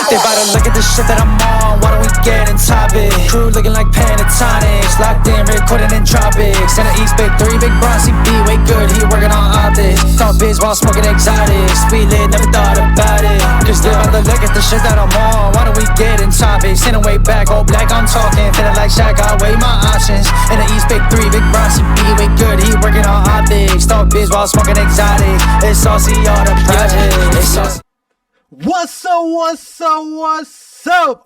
They about to look at the shit that I'm on. Why don't we get in topic? Crew looking like Pentatonics, locked in, recording in tropics. And the East Big 3, Big Bronzy B, way good, he working on optics. Thought biz while smoking exotics. We lit, never thought about it. Cause they about to look at the shit that I'm on. Why don't we get in topics? Send way back, all black, I'm talking. Feeling like Shaq, I weigh my options. And the East Big 3, Big Bronzy B, way good, he working on optics. Thought biz while smoking exotic. It's saucy, all the projects. It's saucy. What's up?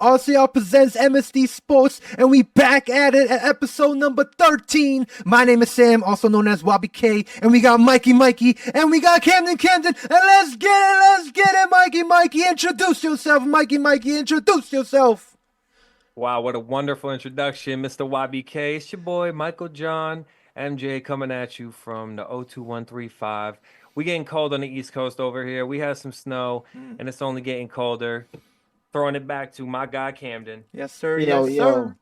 RCR Presents MSD Sports, and we back at it at episode number 13. My name is Sam, also known as Wabi K, and we got Mikey, and we got Camden, and let's get it, Mikey, introduce yourself, Mikey, introduce yourself. Wow, what a wonderful introduction, Mr. YBK. It's your boy, Michael John, MJ, coming at you from the 02135. We getting cold on the East Coast over here. We had some snow, and it's only getting colder. Throwing it back to my guy, Camden. Yes, sir. Yo, what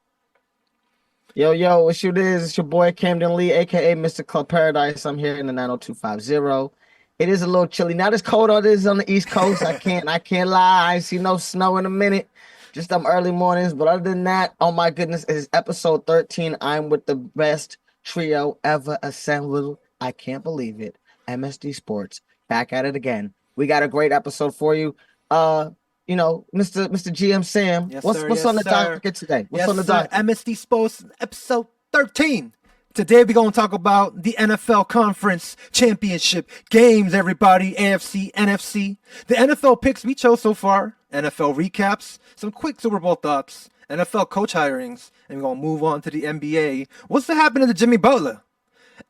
it is? It's your boy, Camden Lee, a.k.a. Mr. Club Paradise. I'm here in the 90250. It is a little chilly. Not as cold as it is on the East Coast. I can't lie. I ain't see no snow in a minute. Just them early mornings. But other than that, oh my goodness, it is episode 13. I'm with the best trio ever assembled. I can't believe it. MSD Sports, back at it again. We got a great episode for you. Mr. GM Sam, yes, what's on the docket today? What's on the docket? MSD Sports, episode 13. Today we're going to talk about the NFL Conference Championship games, everybody, AFC, NFC. The NFL picks we chose so far, NFL recaps, some quick Super Bowl thoughts, NFL coach hirings, and we're going to move on to the NBA. What's happening to Jimmy Butler?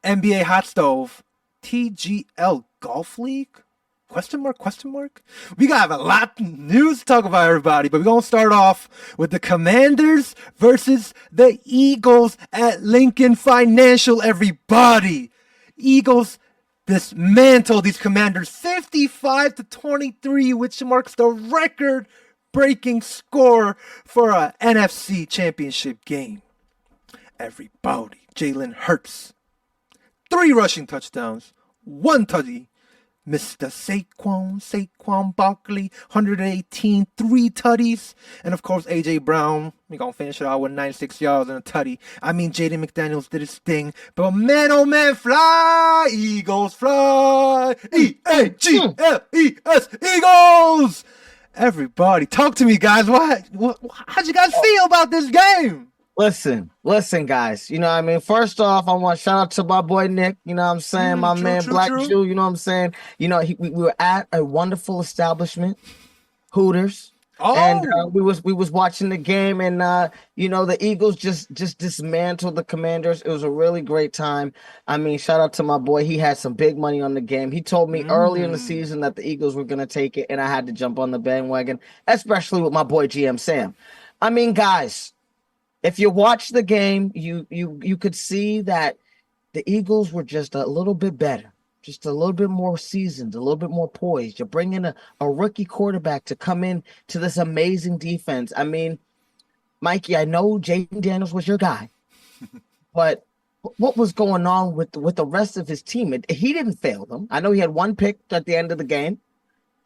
NBA hot stove. TGL Golf League? Question mark? We got a lot of news to talk about, everybody, but we're going to start off with the Commanders versus the Eagles at Lincoln Financial, everybody. Eagles dismantle these Commanders 55-23, which marks the record-breaking score for a NFC Championship game. Everybody, Jalen Hurts. 3 rushing touchdowns, 1 tutty. Mr. Saquon Barkley, 118, 3 tutties. And of course, A.J. Brown, we're going to finish it out with 96 yards and a tutty. I mean, Jaden McDaniels did his thing. But man, oh man, fly, Eagles, fly. E-A-G-L-E-S, Eagles. Everybody, talk to me, guys. How'd you guys feel about this game? Listen, guys. You know what I mean? First off, I want to shout out to my boy Nick. You know what I'm saying? My man, Black Jew. You know what I'm saying? You know, we were at a wonderful establishment, Hooters. Oh. And we was watching the game, and the Eagles just dismantled the Commanders. It was a really great time. I mean, shout out to my boy. He had some big money on the game. He told me early in the season that the Eagles were going to take it, and I had to jump on the bandwagon, especially with my boy GM Sam. I mean, guys, if you watch the game, you could see that the Eagles were just a little bit better, just a little bit more seasoned, a little bit more poised. You're bringing a rookie quarterback to come in to this amazing defense. I mean, Mikey, I know Jaden Daniels was your guy, but what was going on with the rest of his team? He didn't fail them. I know he had 1 pick at the end of the game.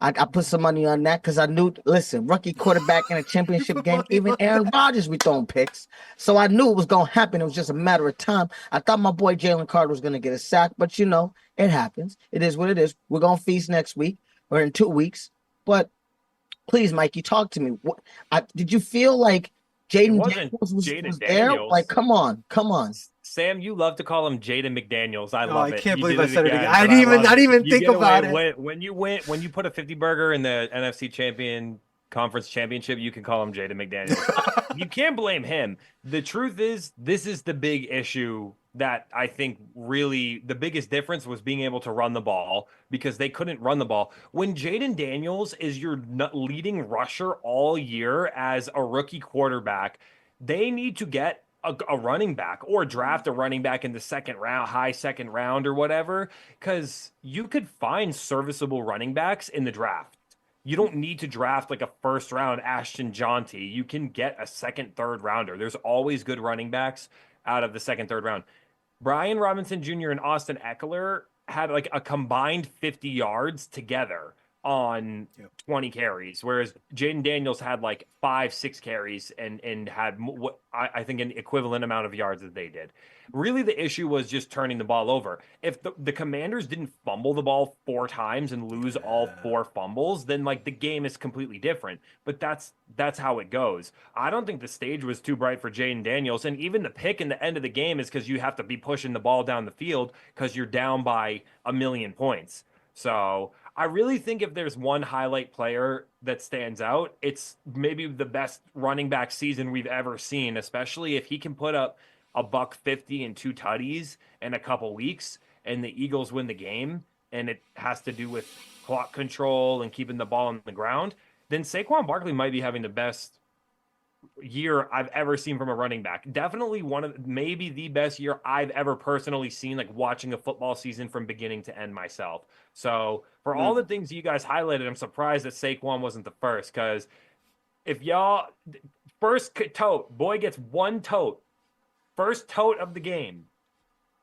I put some money on that because I knew, listen, rookie quarterback in a championship game, even Aaron Rodgers be throwing picks. So I knew it was going to happen. It was just a matter of time. I thought my boy Jalen Carter was going to get a sack, but, it happens. It is what it is. We're going to feast next week or in 2 weeks. But please, Mikey, talk to me. Did you feel like Jaden Daniels was there? Like, come on. Sam, you love to call him Jaden McDaniels. I love it. I can't believe I said it again. I didn't even think about it. When you put a 50 burger in the NFC Conference Championship, you can call him Jaden McDaniels. You can't blame him. The truth is, this is the big issue that I think really the biggest difference was being able to run the ball, because they couldn't run the ball. When Jaden Daniels is your leading rusher all year as a rookie quarterback, they need to get a running back or draft a running back in the second round, high second round or whatever, because you could find serviceable running backs in the draft. You don't need to draft like a first round Ashton Jaunty. You can get a second, third rounder. There's always good running backs out of the second, third round. Brian Robinson Jr. and Austin Eckler had like a combined 50 yards together on 20 carries, whereas Jaden Daniels had like 5-6 carries and had what I think an equivalent amount of yards that they did. Really, the issue was just turning the ball over. If the Commanders didn't fumble the ball 4 times and lose all 4 fumbles, then like the game is completely different. But that's how it goes. I don't think the stage was too bright for Jaden Daniels, and even the pick in the end of the game is because you have to be pushing the ball down the field because you're down by 1,000,000 points. So I really think if there's one highlight player that stands out, it's maybe the best running back season we've ever seen, especially if he can put up a $150 and 2 tutties in a couple weeks and the Eagles win the game, and it has to do with clock control and keeping the ball on the ground, then Saquon Barkley might be having the best year I've ever seen from a running back. Definitely maybe the best year I've ever personally seen, like watching a football season from beginning to end myself. So for all the things you guys highlighted, I'm surprised that Saquon wasn't the first, because if y'all first tote, boy gets 1 tote, first tote of the game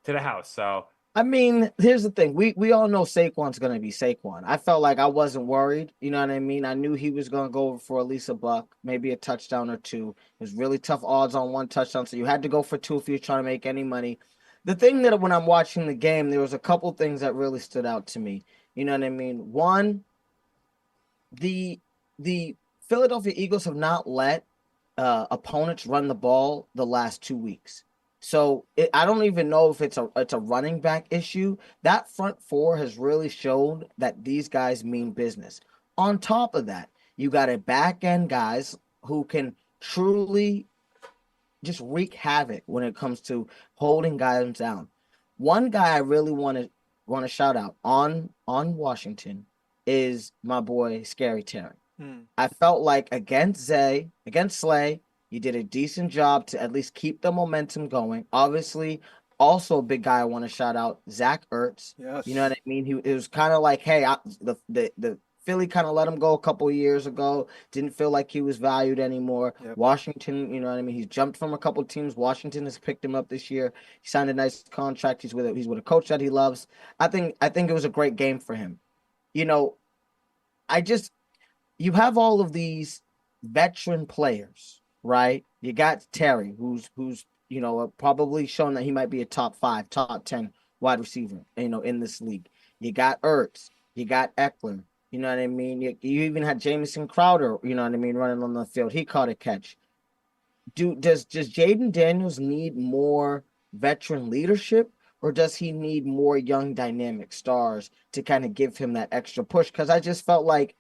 to the house. So I mean, here's the thing. We all know Saquon's going to be Saquon. I felt like I wasn't worried. You know what I mean? I knew he was going to go over for at least a buck, maybe a touchdown or 2. It was really tough odds on 1 touchdown, so you had to go for 2 if you're trying to make any money. The thing that when I'm watching the game, there was a couple things that really stood out to me. You know what I mean? One, the Philadelphia Eagles have not let opponents run the ball the last 2 weeks. So I don't even know if it's a running back issue. That front 4 has really shown that these guys mean business. On top of that, you got a back end guys who can truly just wreak havoc when it comes to holding guys down. One guy I really want to shout out on Washington is my boy Scary Terry. I felt like against Slay, you did a decent job to at least keep the momentum going. Obviously, also a big guy I want to shout out, Zach Ertz. Yes. You know what I mean? It was kind of like, hey, the Philly kind of let him go a couple of years ago. Didn't feel like he was valued anymore. Yep. Washington, you know what I mean? He's jumped from a couple of teams. Washington has picked him up this year. He signed a nice contract. He's with a coach that he loves. I think it was a great game for him. You know, you have all of these veteran players, right? You got Terry, who's you know, probably shown that he might be a top 5, top 10 wide receiver, you know, in this league. You got Ertz, you got Eckler, you know what I mean? You even had Jamison Crowder, you know what I mean, running on the field. He caught a catch. Does Jaden Daniels need more veteran leadership, or does he need more young dynamic stars to kind of give him that extra push? Because I just felt like,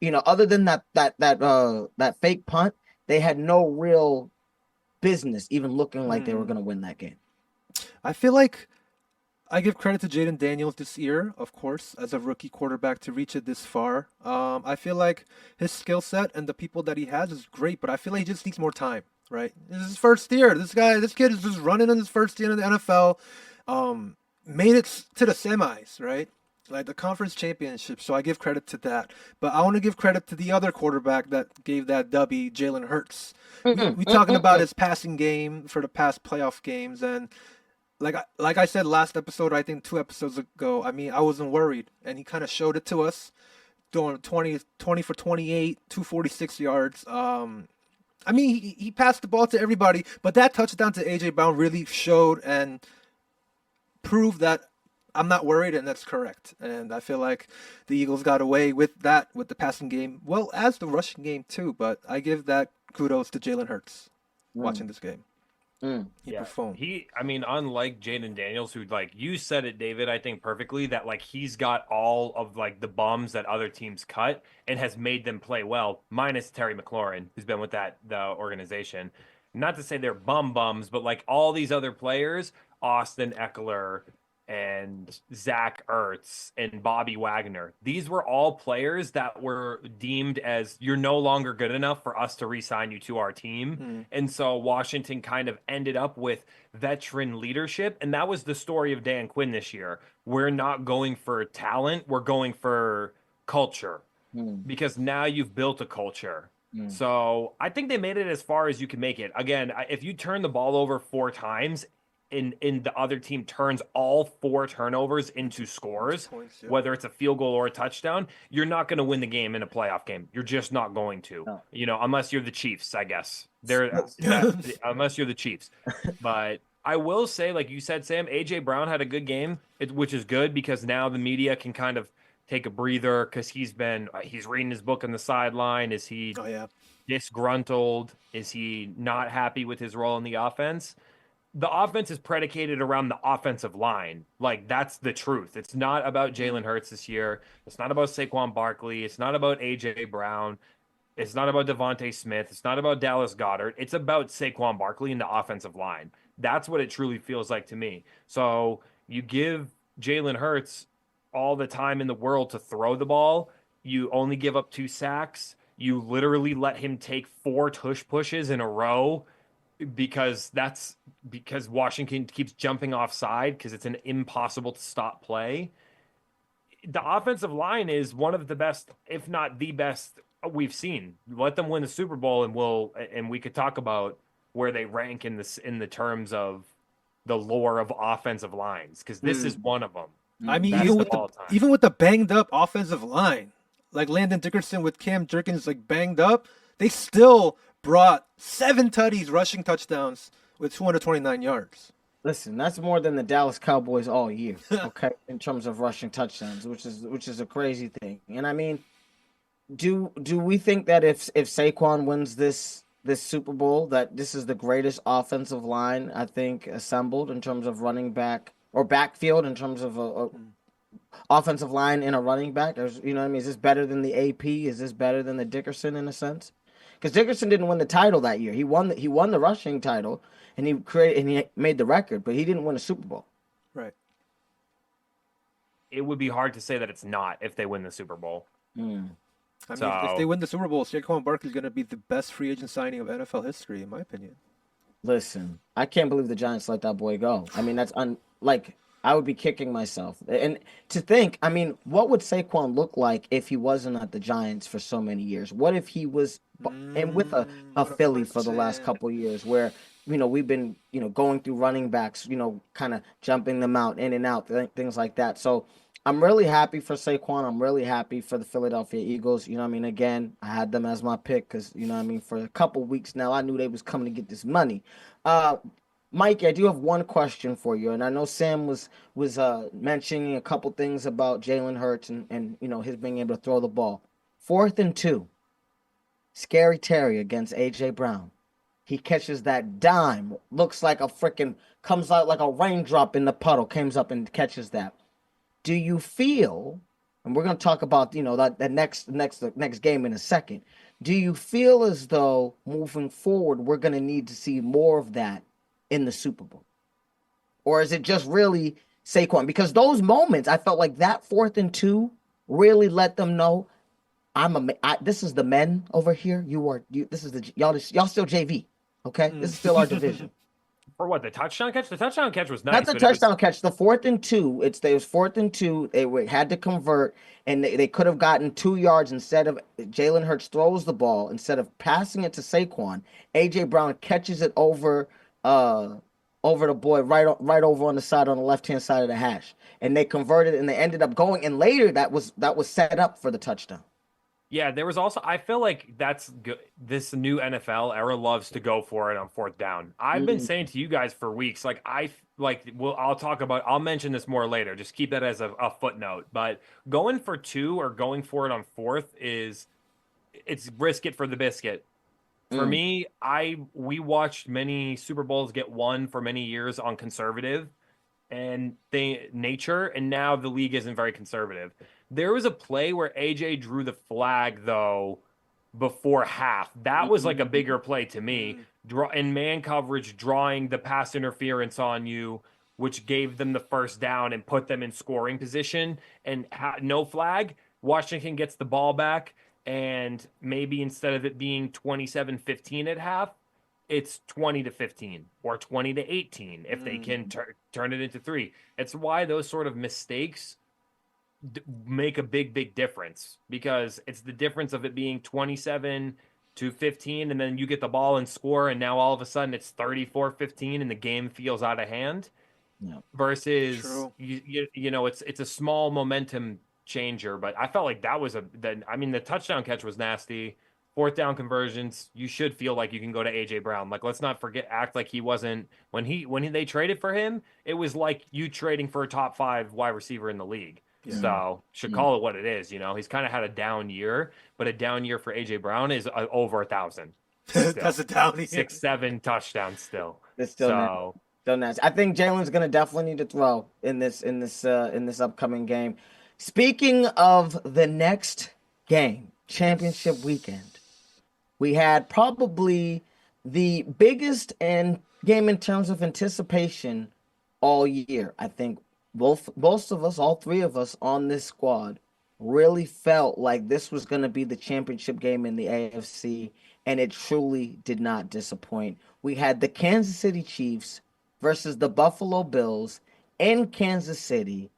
you know, other than that fake punt, they had no real business even looking like they were going to win that game. I feel like I give credit to Jaden Daniels this year, of course, as a rookie quarterback to reach it this far. I feel like his skill set and the people that he has is great, but I feel like he just needs more time, right? This is his first year. This kid is just running in his first year in the NFL. Made it to the semis, right? Like the conference championship. So I give credit to that. But I want to give credit to the other quarterback that gave that W, Jalen Hurts. We talking about his passing game for the past playoff games, and like I said last episode, I think 2 episodes ago, I mean, I wasn't worried, and he kind of showed it to us, doing 20 for 28, 246 yards. I mean, he passed the ball to everybody, but that touchdown to A.J. Brown really showed and proved that I'm not worried, and that's correct. And I feel like the Eagles got away with that, with the passing game, well, as the rushing game too, but I give that kudos to Jalen Hurts watching this game. He performed. I mean, unlike Jaden Daniels, who, like you said it, David, I think perfectly, that like he's got all of like the bums that other teams cut and has made them play well, minus Terry McLaurin, who's been with the organization. Not to say they're bums, but like all these other players, Austin Eckler and Zach Ertz and Bobby Wagner. These were all players that were deemed as, you're no longer good enough for us to re-sign you to our team. And so Washington kind of ended up with veteran leadership. And that was the story of Dan Quinn this year. We're not going for talent. We're going for culture, because now you've built a culture. So I think they made it as far as you can make it. Again, if you turn the ball over 4 times, in the other team turns all 4 turnovers into scores, Points, yeah. whether it's a field goal or a touchdown, you're not going to win the game in a playoff game. You're just not going to, No. unless you're the Chiefs, I guess. Unless you're the Chiefs. But I will say, like you said, Sam, AJ Brown had a good game, which is good because now the media can kind of take a breather because he's reading his book on the sideline. Is he disgruntled? Is he not happy with his role in the offense? The offense is predicated around the offensive line. Like, that's the truth. It's not about Jalen Hurts this year. It's not about Saquon Barkley. It's not about A.J. Brown. It's not about Devontae Smith. It's not about Dallas Goedert. It's about Saquon Barkley and the offensive line. That's what it truly feels like to me. So you give Jalen Hurts all the time in the world to throw the ball. You only give up 2 sacks. You literally let him take 4 tush pushes in a row because Washington keeps jumping offside because it's an impossible to stop play. The offensive line is one of the best, if not the best, we've seen. Let them win the Super Bowl, and we could talk about where they rank in the terms of the lore of offensive lines, because this is one of them. I mean, That's even with the banged up offensive line, like Landon Dickerson with Cam Jerkins like banged up, they still brought 7 tutties, rushing touchdowns with 229 yards. Listen, that's more than the Dallas Cowboys all year, okay, in terms of rushing touchdowns, which is a crazy thing. And I mean, do we think that if Saquon wins this Super Bowl, that this is the greatest offensive line I think assembled in terms of running back or backfield in terms of a offensive line and a running back? Or, you know what I mean? Is this better than the AP? Is this better than the Dickerson in a sense? Because Dickerson didn't win the title that year. He won the rushing title, and he made the record, but he didn't win a Super Bowl. Right. It would be hard to say that it's not if they win the Super Bowl. I mean, if they win the Super Bowl, Saquon Barkley is going to be the best free agent signing of NFL history, in my opinion. Listen, I can't believe the Giants let that boy go. I mean, that's I would be kicking myself. And to think, I mean, what would Saquon look like if he wasn't at the Giants for so many years? What if he was and with a Philly for the last couple of years where, we've been, going through running backs, kind of jumping them out, in and out, things like that. So I'm really happy for Saquon. I'm really happy for the Philadelphia Eagles. Again, I had them as my pick because, for a couple weeks now, I knew they was coming to get this money. Mikey, I do have one question for you, and I know Sam was mentioning a couple things about Jalen Hurts and his being able to throw the ball. 4th and 2, Scary Terry against A.J. Brown. He catches that dime, looks like comes out like a raindrop in the puddle, comes up and catches that. Do you feel, and we're going to talk about that next game in a second, do you feel as though moving forward we're going to need to see more of that in the Super Bowl? Or is it just really Saquon? Because those moments, I felt like that 4th and 2 really let them know this is the men over here. This is y'all still JV, okay? This is still our division. For what, the touchdown catch? The touchdown catch was nice. Not the touchdown catch. The 4th and 2. It was 4th and 2. They had to convert, and they could have gotten 2 yards instead of Jalen Hurts throws the ball instead of passing it to Saquon. AJ Brown catches it over the boy right over on the side on the left-hand side of the hash, and they converted and they ended up going. And later that was set up for the touchdown. Yeah, there was also, I feel like that's good. This new NFL era loves to go for it on 4th down. I've been saying to you guys for weeks, I'll mention this more later. Just keep that as a footnote. But going for 2 or going for it on 4th it's risk it for the biscuit. For me, we watched many Super Bowls get won for many years on conservative nature, and now the league isn't very conservative. There was a play where AJ drew the flag though before half. That was like a bigger play to me. In man coverage, drawing the pass interference on you, which gave them the 1st down and put them in scoring position. And no flag, Washington gets the ball back, and maybe instead of it being 27-15 at half, it's 20-15 or 20-18 if they can turn it into 3. It's why those sort of mistakes make a big difference, because it's the difference of it being 27 to 15, and then you get the ball and score, and now all of a sudden it's 34-15 and the game feels out of hand. Yeah. Versus you know, it's a small momentum changer, but I felt like that was the touchdown catch was nasty. Fourth down conversions, you should feel like you can go to AJ Brown. Like, let's not act like he wasn't when they traded for him, it was like you trading for a top 5 wide receiver in the league. Yeah. So should call it what it is. You know, he's kind of had a down year, but a down year for AJ Brown is over 1,000. That's a down year. 6-7 touchdowns still. It's still nice. I think Jalen's gonna definitely need to throw in this upcoming game. Speaking of the next game, championship weekend, we had probably the biggest game in terms of anticipation all year. I think both of us, all three of us on this squad, really felt like this was going to be the championship game in the AFC, and it truly did not disappoint. We had the Kansas City Chiefs versus the Buffalo Bills in Kansas City,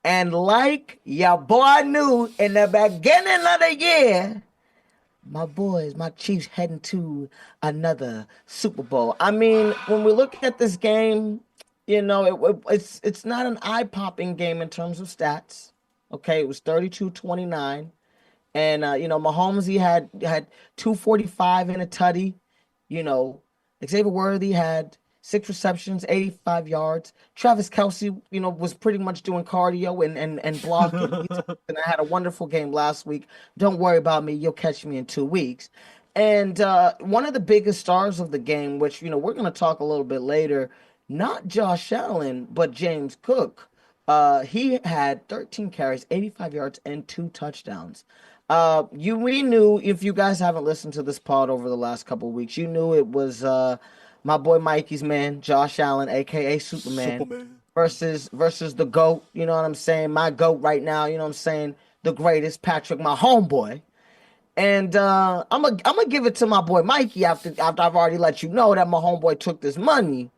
and like your boy knew in the beginning of the year, my Chiefs heading to another Super Bowl. I mean, when we look at this game, you know, it's not an eye-popping game in terms of stats. Okay, it was 32-29. And, you know, Mahomes, he had 245 and a tutty. You know, Xavier Worthy had 6 receptions, 85 yards. Travis Kelce, you know, was pretty much doing cardio and blocking. And I had a wonderful game last week. Don't worry about me. You'll catch me in 2 weeks. And one of the biggest stars of the game, which, you know, we're going to talk a little bit later, not Josh Allen, but James Cook. He had 13 carries, 85 yards, and 2 touchdowns. We knew, if you guys haven't listened to this pod over the last couple of weeks, you knew it was my boy Mikey's man, Josh Allen, aka Superman. versus the GOAT, you know what I'm saying? My GOAT right now, you know what I'm saying? The greatest, Patrick, my homeboy. And I'm gonna give it to my boy Mikey after I've already let you know that my homeboy took this money.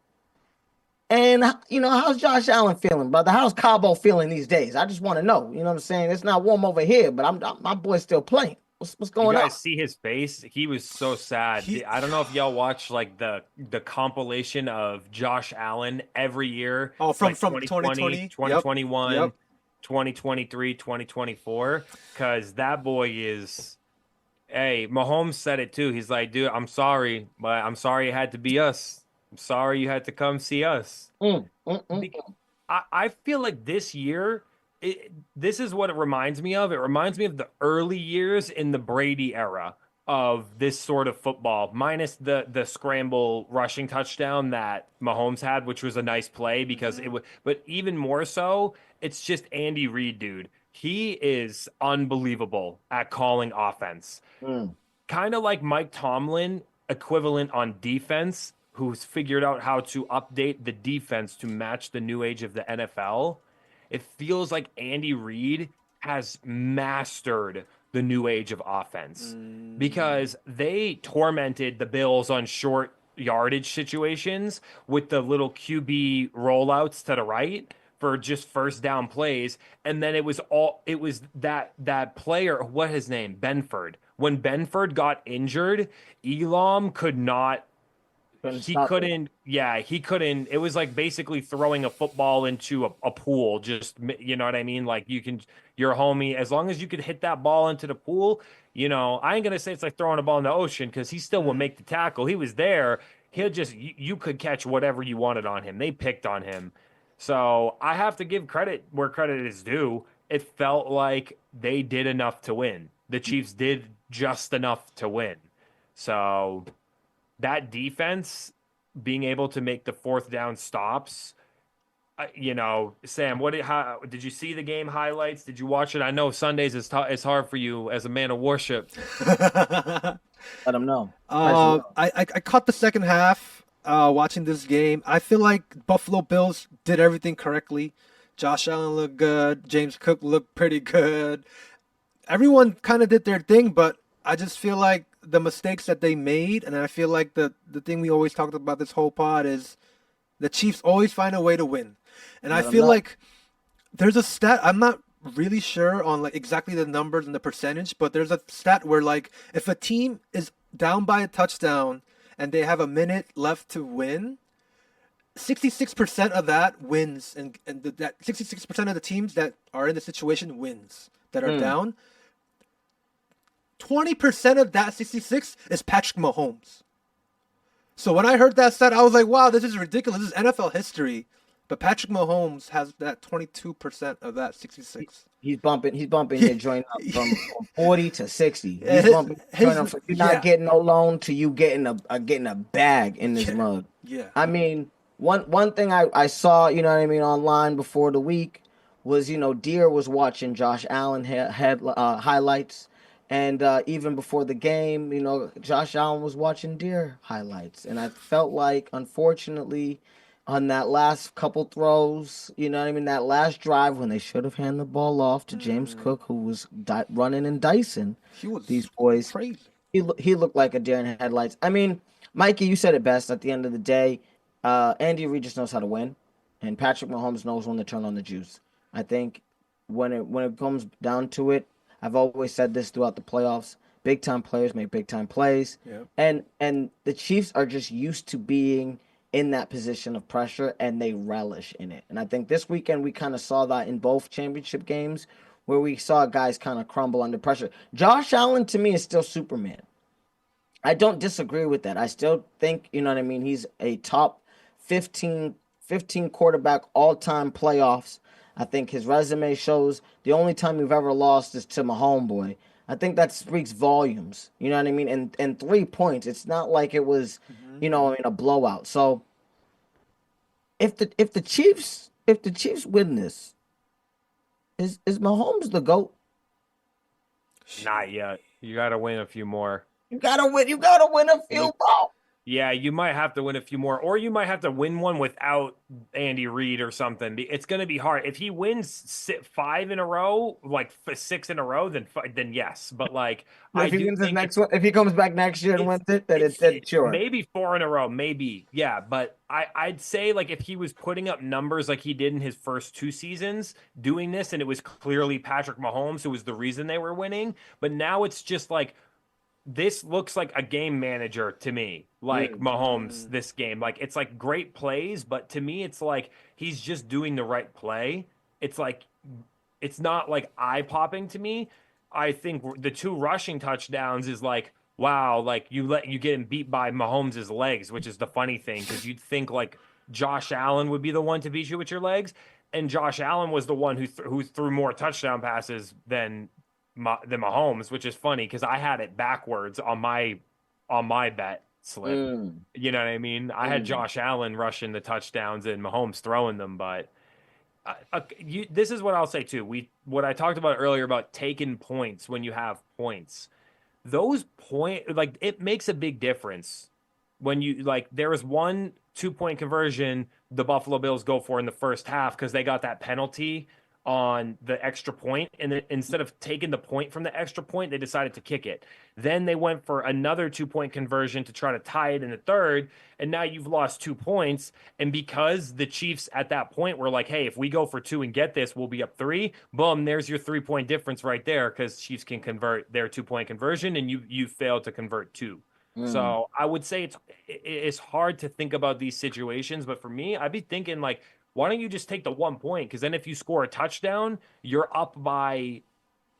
And, you know, how's Josh Allen feeling, brother? How's Cabo feeling these days? I just want to know. You know what I'm saying? It's not warm over here, but my boy's still playing. What's going on? You guys see his face? He was so sad. I don't know if y'all watch like the compilation of Josh Allen every year. Oh, from like 2020, 2021, yep. 2023, 2024. Because that boy is... Hey, Mahomes said it too. He's like, dude, I'm sorry, but I'm sorry it had to be us. I'm sorry you had to come see us. I feel like this year, this is what it reminds me of. It reminds me of the early years in the Brady era of this sort of football, minus the scramble rushing touchdown that Mahomes had, which was a nice play because it was. But even more so, it's just Andy Reid, dude. He is unbelievable at calling offense. Kind of like Mike Tomlin, equivalent on defense, who's figured out how to update the defense to match the new age of the NFL. It feels like Andy Reid has mastered the new age of offense because they tormented the Bills on short yardage situations with the little QB rollouts to the right for just first down plays. And then it was that player, what his name? Benford. When Benford got injured, Elam could not. He couldn't. It was like basically throwing a football into a pool. Just, you know what I mean? Like your homie, as long as you could hit that ball into the pool, you know, I ain't going to say it's like throwing a ball in the ocean because he still will make the tackle. He was there. He'll just, you could catch whatever you wanted on him. They picked on him. So I have to give credit where credit is due. It felt like they did enough to win. The Chiefs did just enough to win. So that defense being able to make the fourth down stops, you know, Sam, how did you see the game highlights? Did you watch it? I know Sundays is hard for you as a man of worship. Let them know. I caught the second half watching this game. I feel like Buffalo Bills did everything correctly. Josh Allen looked good. James Cook looked pretty good. Everyone kind of did their thing, but I just feel like the mistakes that they made, and I feel like the thing we always talked about this whole pod is the Chiefs always find a way to win. And I feel like there's a stat, I'm not really sure on like exactly the numbers and the percentage, but there's a stat where like if a team is down by a touchdown and they have a minute left to win, 66% of that wins, and that 66% of the teams that are in the situation wins that are down. 20% of that 66 is Patrick Mahomes. So when I heard that stat, I was like, wow, this is ridiculous. This is NFL history. But Patrick Mahomes has that 22% of that 66. He's bumping your joint up from 40 to 60. He's Yeah, bumping your joint up from you're not getting no loan to you getting a bag in this mug. Yeah. I mean, one thing I saw, you know what I mean, online before the week was, Deere was watching Josh Allen highlights. And even before the game, Josh Allen was watching Deere highlights. And I felt like, unfortunately, on that last couple throws, that last drive when they should have handed the ball off to James Cook, who was running and dicing these boys. Crazy. He looked like a deer in headlights. I mean, Mikey, you said it best. At the end of the day, Andy Reid just knows how to win, and Patrick Mahomes knows when to turn on the juice. I think when it comes down to it, I've always said this throughout the playoffs: big time players make big time plays, and the Chiefs are just used to being in that position of pressure, and they relish in it. And I think this weekend we kind of saw that in both championship games, where we saw guys kind of crumble under pressure. Josh Allen, to me, is still Superman. I don't disagree with that. I still think, he's a top 15 quarterback all-time playoffs. I think his resume shows the only time you've ever lost is to my homeboy. I think that speaks volumes. You know what I mean? And 3 points. It's not like it was, a blowout. So if the Chiefs win this, is Mahomes the GOAT? Not yet. You got to win a few more. You gotta win a few more. Yeah, you might have to win a few more, or you might have to win one without Andy Reid or something. It's going to be hard. If he wins 5 in a row, like 6 in a row, then yes. But if he wins his next one, if he comes back next year and wins it, then it's sure. Maybe 4 in a row, maybe. Yeah, but I'd say if he was putting up numbers like he did in his first 2 seasons doing this, and it was clearly Patrick Mahomes who was the reason they were winning. But now it's just this looks like a game manager to me, Mahomes, this game. It's great plays, but to me, it's he's just doing the right play. It's it's not eye-popping to me. I think the 2 rushing touchdowns is wow, you get him beat by Mahomes' legs, which is the funny thing, because you'd think Josh Allen would be the one to beat you with your legs, and Josh Allen was the one who threw more touchdown passes than Mahomes, which is funny because I had it backwards on my bet slip. You know what I mean? I had Josh Allen rushing the touchdowns and Mahomes throwing them, but this is what I'll say too. What I talked about earlier about taking points when you have points. Those it makes a big difference when you there was 1 2-point conversion the Buffalo Bills go for in the first half because they got that penalty on the extra point, and then instead of taking the point from the extra point, they decided to kick it. Then they went for another 2-point conversion to try to tie it in the third, and now you've lost 2 points. And because the Chiefs at that point were hey, if we go for 2 and get this, we'll be up 3. Boom, there's your 3-point difference right there, because Chiefs can convert their 2-point conversion, and you failed to convert 2. So I would say it's hard to think about these situations, but for me, I'd be thinking why don't you just take the 1 point? Because then if you score a touchdown, you're up by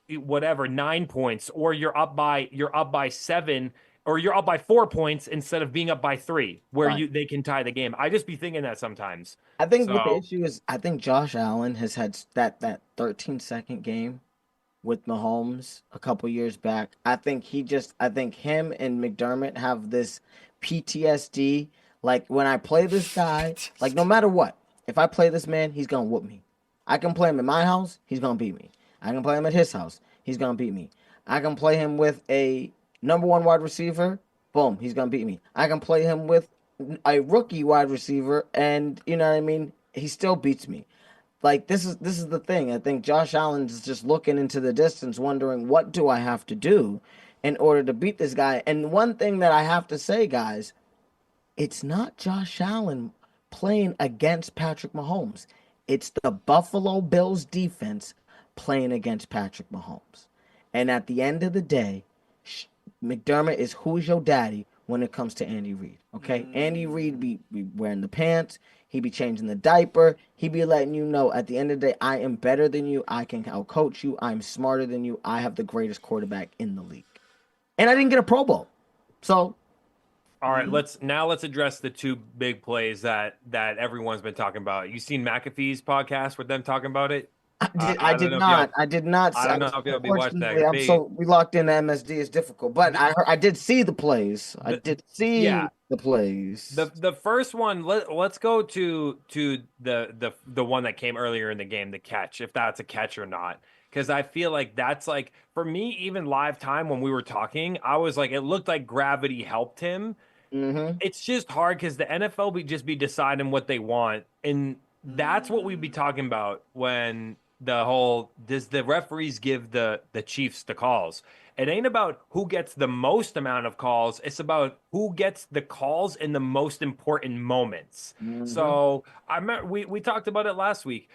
9 points, or you're up by 7, or you're up by 4 points instead of being up by 3, where they can tie the game. I just be thinking that sometimes. I think what the issue is, I think Josh Allen has had that 13-second game with Mahomes a couple years back. I think him and McDermott have this PTSD. When I play this guy, no matter what. If I play this man, he's going to whoop me. I can play him in my house, he's going to beat me. I can play him at his house, he's going to beat me. I can play him with a number 1 wide receiver, boom, he's going to beat me. I can play him with a rookie wide receiver, and, he still beats me. This is the thing. I think Josh Allen's just looking into the distance, wondering, what do I have to do in order to beat this guy? And one thing that I have to say, guys, it's not Josh Allen playing against Patrick Mahomes. It's the Buffalo Bills defense playing against Patrick Mahomes. And at the end of the day, McDermott is who's your daddy when it comes to Andy Reid. Okay, Andy Reid be wearing the pants. He be changing the diaper. He be letting you know at the end of the day, I am better than you. I can outcoach you. I'm smarter than you. I have the greatest quarterback in the league, and I didn't get a Pro Bowl. So, all right, let's address the two big plays that everyone's been talking about. You seen McAfee's podcast with them talking about it? I did not. I did not. I don't know if you'll be watching that. We locked in MSD. It's difficult, but I did see the plays. I did see the plays. The first one. Let's go to the one that came earlier in the game, the catch, if that's a catch or not. Because I feel like that's like, for me, even live time when we were talking, I was like, it looked like gravity helped him. Mm-hmm. It's just hard because the NFL would just be deciding what they want, and that's what we'd be talking about when does the referees give the Chiefs the calls? It ain't about who gets the most amount of calls. It's about who gets the calls in the most important moments. Mm-hmm. So I remember we talked about it last week.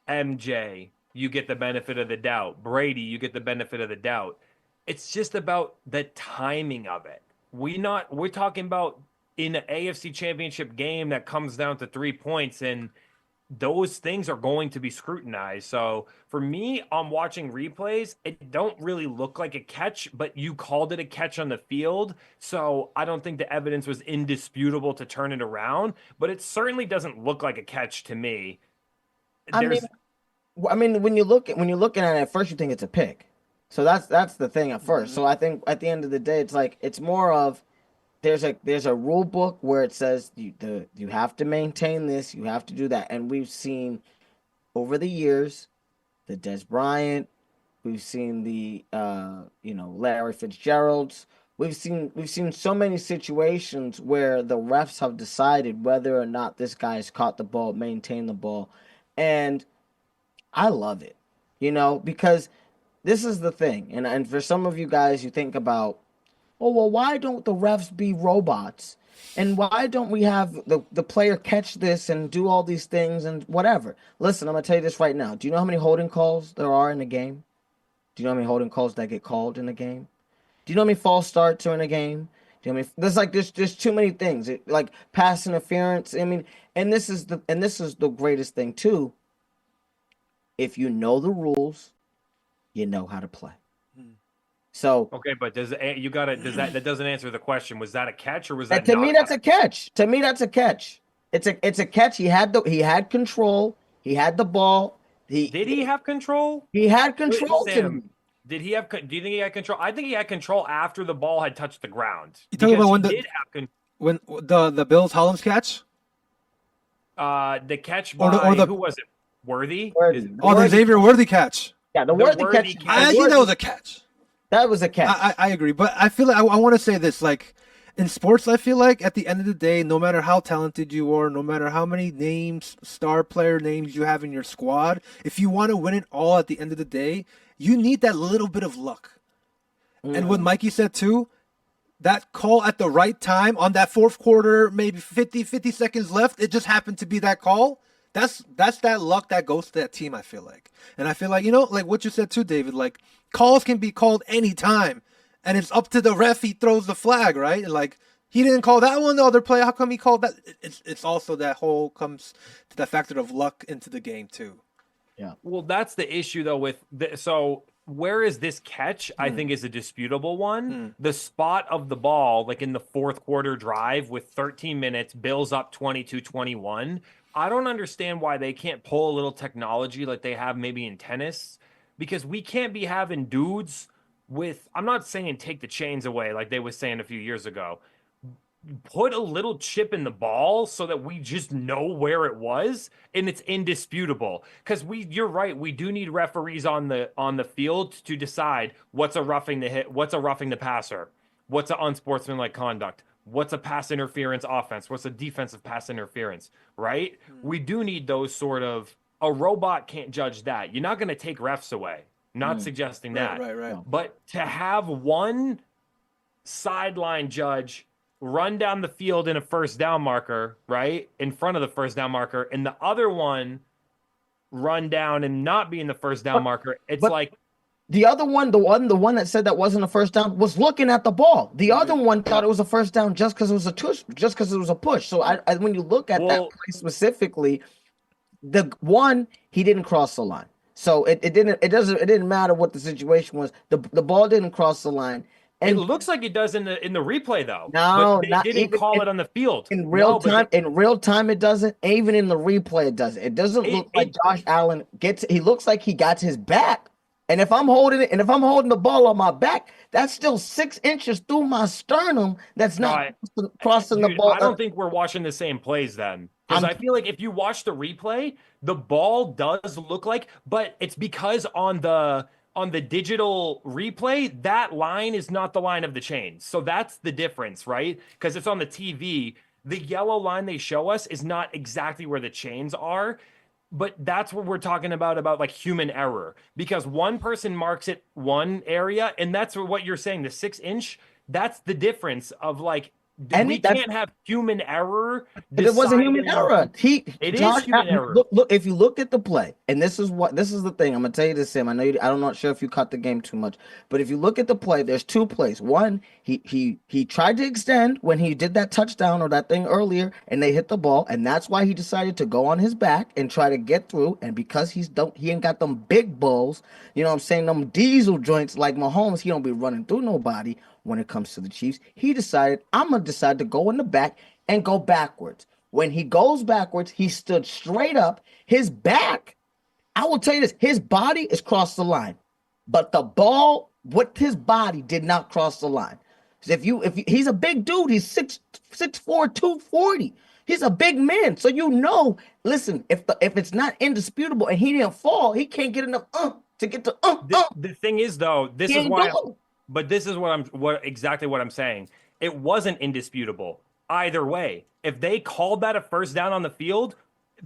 MJ, you get the benefit of the doubt. Brady, you get the benefit of the doubt. It's just about the timing of it. We're talking about in an AFC championship game that comes down to 3 points, and those things are going to be scrutinized. So for me, I'm watching replays. It don't really look like a catch, but you called it a catch on the field. So I don't think the evidence was indisputable to turn it around, but it certainly doesn't look like a catch to me. I mean, when you're looking at it at first, you think it's a pick. So that's the thing at first. Mm-hmm. So I think at the end of the day, it's like, it's more of, there's a rule book where it says you have to maintain this, you have to do that, and we've seen over the years the Des Bryant, we've seen the Larry Fitzgeralds, we've seen so many situations where the refs have decided whether or not this guy's caught the ball, maintained the ball, and I love it, because this is the thing, and for some of you guys, you think about, oh, well, why don't the refs be robots? And why don't we have the player catch this and do all these things and whatever? Listen, I'm going to tell you this right now. Do you know how many holding calls there are in a game? Do you know how many holding calls that get called in a game? Do you know how many false starts are in a game? Do you know how many, there's too many things. Like pass interference. I mean, and this is the greatest thing too. If you know the rules, you know how to play. So okay, but that doesn't answer the question. Was that a catch or was that to me that's a catch? To me that's a catch. It's a catch. He had control. He had the ball. Did he have control? He had control. Sam, do you think he had control? I think he had control after the ball had touched the ground. You talking about when the Bills Hollins catch? The catch by who was it? Worthy? The Xavier Worthy catch. Yeah, the Worthy catch. I think that was a catch. That was a catch. I agree, but I feel like I want to say this, like in sports, I feel like at the end of the day, no matter how talented you are, no matter how many names, star player names you have in your squad, if you want to win it all at the end of the day, you need that little bit of luck. And what Mikey said too, that call at the right time on that fourth quarter, maybe 50 seconds left, it just happened to be that call. That's that luck that goes to that team, I feel like. And I feel like, like what you said too, David, like calls can be called anytime. And it's up to the ref, he throws the flag, right? And like, he didn't call that one, the other play, how come he called that? It's also that whole comes to the factor of luck into the game too. Yeah. Well, that's the issue though so where is this catch, I think is a disputable one. The spot of the ball, like in the fourth quarter drive with 13 minutes, Bills up 22-21. I don't understand why they can't pull a little technology like they have maybe in tennis, because we can't be having dudes with, I'm not saying take the chains away like they were saying a few years ago. Put a little chip in the ball so that we just know where it was and it's indisputable. Because you're right, we do need referees on the field to decide what's a roughing the hit, what's a roughing the passer, what's an unsportsmanlike conduct. What's a pass interference offense? What's a defensive pass interference, right? We do need those sort of, a robot can't judge that. You're not going to take refs away. Not suggesting that. Right. But to have one sideline judge run down the field in a first down marker, right? In front of the first down marker, and the other one run down and not be in the first down marker. It's like, The other one, the one that said that wasn't a first down, was looking at the ball. The other one thought it was a first down just because it was a push. So when you look at that play specifically, the one, he didn't cross the line. So it didn't matter what the situation was. The ball didn't cross the line. And it looks like it does in the replay though. No, but they didn't call it on the field in real time. In real time, it doesn't. Even in the replay, it doesn't. It doesn't look like Josh Allen gets. He looks like he got his back. And if I'm holding it, and if I'm holding the ball on my back, that's still 6 inches through my sternum. That's not crossing the ball. I don't think we're watching the same plays then. Because I feel like if you watch the replay, the ball does look like, but it's because on the digital replay, that line is not the line of the chains. So that's the difference, right? Because it's on the TV. The yellow line they show us is not exactly where the chains are. But that's what we're talking about like human error, because one person marks it one area, and that's what you're saying, the 6 inch, that's the difference of like, we can't have human error. But it wasn't human error. It is human error. Look, if you look at the play, and this is the thing. I'm gonna tell you this, Sam. I know I'm not sure if you caught the game too much, but if you look at the play, there's 2 plays. One, he tried to extend when he did that touchdown or that thing earlier, and they hit the ball, and that's why he decided to go on his back and try to get through. And because he ain't got them big bulls, you know what I'm saying, them diesel joints like Mahomes, he don't be running through nobody. When it comes to the Chiefs, he decided, I'm going to decide to go in the back and go backwards. When he goes backwards, he stood straight up. His back, I will tell you this, his body is crossed the line. But the ball with his body did not cross the line. If he's a big dude, he's 6'4", 240. He's a big man. So listen, if it's not indisputable and he didn't fall, he can't get enough to get to The thing is though, this is why but this is exactly what I'm saying. It wasn't indisputable either way. If they called that a first down on the field,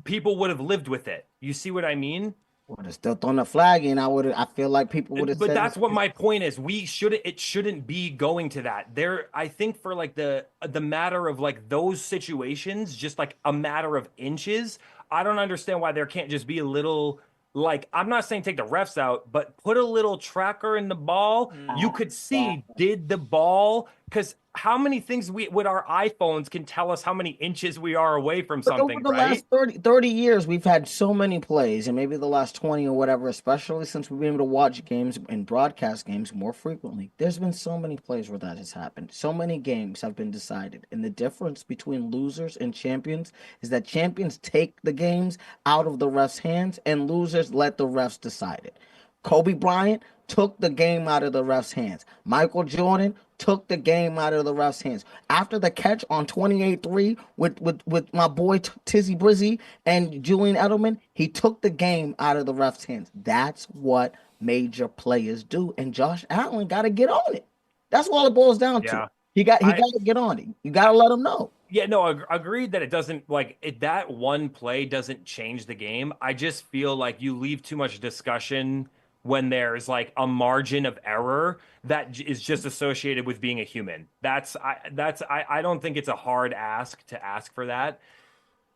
people would have lived with it. You see what I mean? Would have still thrown a flag, and I feel like people would have. But that's what my point is. It shouldn't be going to that. I think for like the matter of like those situations, just like a matter of inches. I don't understand why there can't just be a little. Like, I'm not saying take the refs out, but put a little tracker in the ball. You could see, did the ball, because how many things with our iPhones can tell us how many inches we are away from something, over the last 30 years, we've had so many plays, and maybe the last 20 or whatever, especially since we've been able to watch games and broadcast games more frequently. There's been so many plays where that has happened. So many games have been decided. And the difference between losers and champions is that champions take the games out of the refs' hands, and losers let the refs decide it. Kobe Bryant took the game out of the refs' hands. Michael Jordan took the game out of the refs' hands. After the catch on 28-3 with my boy Tizzy Brizzy and Julian Edelman, he took the game out of the refs' hands. That's what major players do, and Josh Allen got to get on it. That's all it boils down to. He got to get on it. You got to let him know. Yeah, no, agreed that it doesn't that one play doesn't change the game. I just feel like you leave too much discussion when there's like a margin of error that is just associated with being a human. I don't think it's a hard ask to ask for that.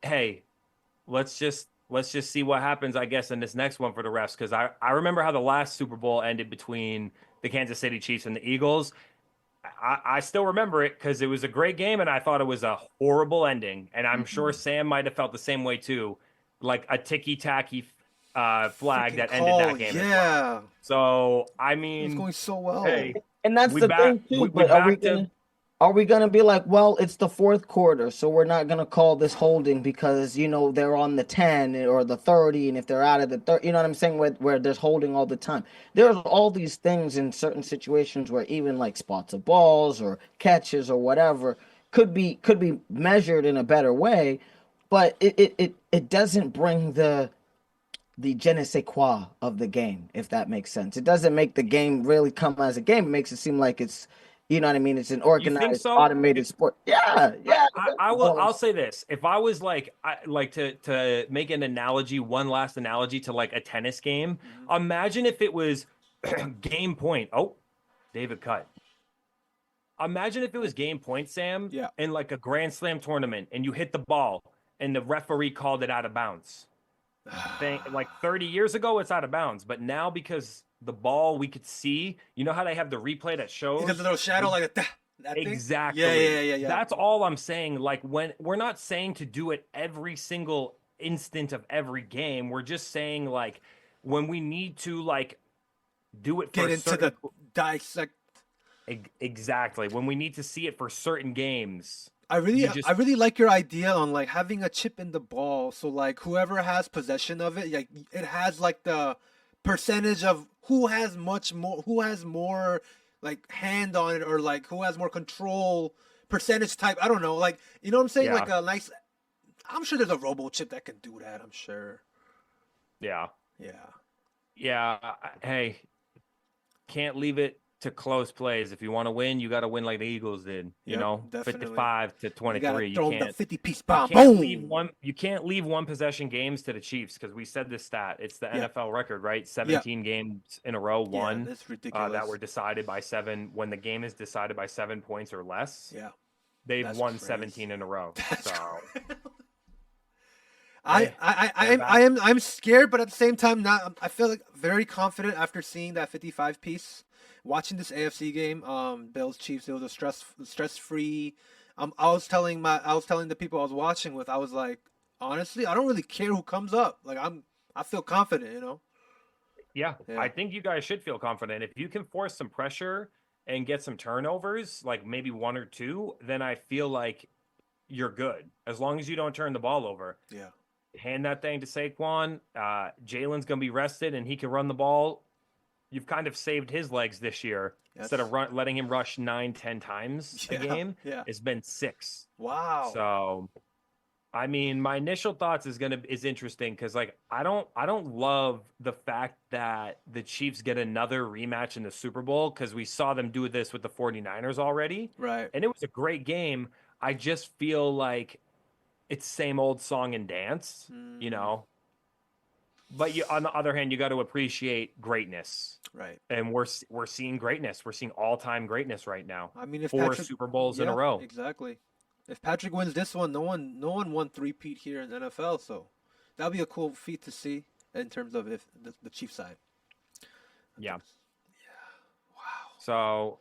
Hey, let's just see what happens, I guess, in this next one for the refs, because I remember how the last Super Bowl ended between the Kansas City Chiefs and the Eagles. I still remember it because it was a great game, and I thought it was a horrible ending. And I'm sure Sam might have felt the same way too, like a ticky-tacky flag that ended that game. Yeah. So I mean, it's going so well. Hey, and that's the thing too. But are we gonna be like, well, it's the fourth quarter, so we're not gonna call this holding because they're on the 10 or the 30, and if they're out of the 30, you know what I'm saying, where there's holding all the time. There's all these things in certain situations where even like spots of balls or catches or whatever could be measured in a better way, but it doesn't bring the je ne sais quoi of the game, if that makes sense. It doesn't make the game really come as a game. It makes it seem like it's, you know what I mean? It's an organized, automated sport. Yeah. I'll say this: if I was to make an analogy, one last analogy to like a tennis game. Imagine if it was game point. Oh, David cut. Imagine if it was game point, Sam. Yeah. In like a Grand Slam tournament, and you hit the ball, and the referee called it out of bounds. Like 30 years ago, it's out of bounds, but now because the ball we could see. You know how they have the replay that shows He does a little shadow like that thing? exactly. Yeah. That's all I'm saying. Like when we're not saying to do it every single instant of every game. We're just saying like when we need to like do it for Get into the dissect. Exactly. When we need to see it for certain games. I really like your idea on like having a chip in the ball. So like whoever has possession of it, like it has like the percentage of who has more like hand on it, or like who has more control percentage type. I don't know. Like, you know what I'm saying? Yeah. Like a nice, I'm sure there's a robo chip that can do that. I'm sure. Yeah. Yeah. Hey, can't leave it to close plays. If you want to win, you got to win like the Eagles did. You Yep, know, definitely. 55-23. You can't the 50-piece bomb. You can't Boom. leave one possession games to the Chiefs because we said this stat. It's the NFL record, right? 17 games in a row won. That's ridiculous. That were decided by 7. When the game is decided by 7 points or less, Yeah, they've won crazy. 17 in a row. I'm scared, but at the same time, not. I feel like very confident after seeing that 55 piece. Watching this AFC game, Bills Chiefs, it was a stress free. I was telling the people I was watching with, I was like, honestly, I don't really care who comes up. Like I feel confident, you know. Yeah, I think you guys should feel confident if you can force some pressure and get some turnovers, like maybe 1 or 2. Then I feel like you're good as long as you don't turn the ball over. Yeah. Hand that thing to Saquon. Jalen's gonna be rested and he can run the ball. You've kind of saved his legs this year. Instead of letting him rush 9-10 times a game. Yeah. It's been 6. Wow. So, I mean, my initial thoughts is interesting because like I don't love the fact that the Chiefs get another rematch in the Super Bowl because we saw them do this with the 49ers already. Right. And it was a great game. I just feel like it's same old song and dance, you know. But on the other hand, you got to appreciate greatness, right? And we're seeing greatness. We're seeing all-time greatness right now. I mean, if 4 Super Bowls in a row, exactly. If Patrick wins this one, no one won 3-peat here in the NFL, so that'll be a cool feat to see in terms of if the Chiefs side. Yeah. Wow. So,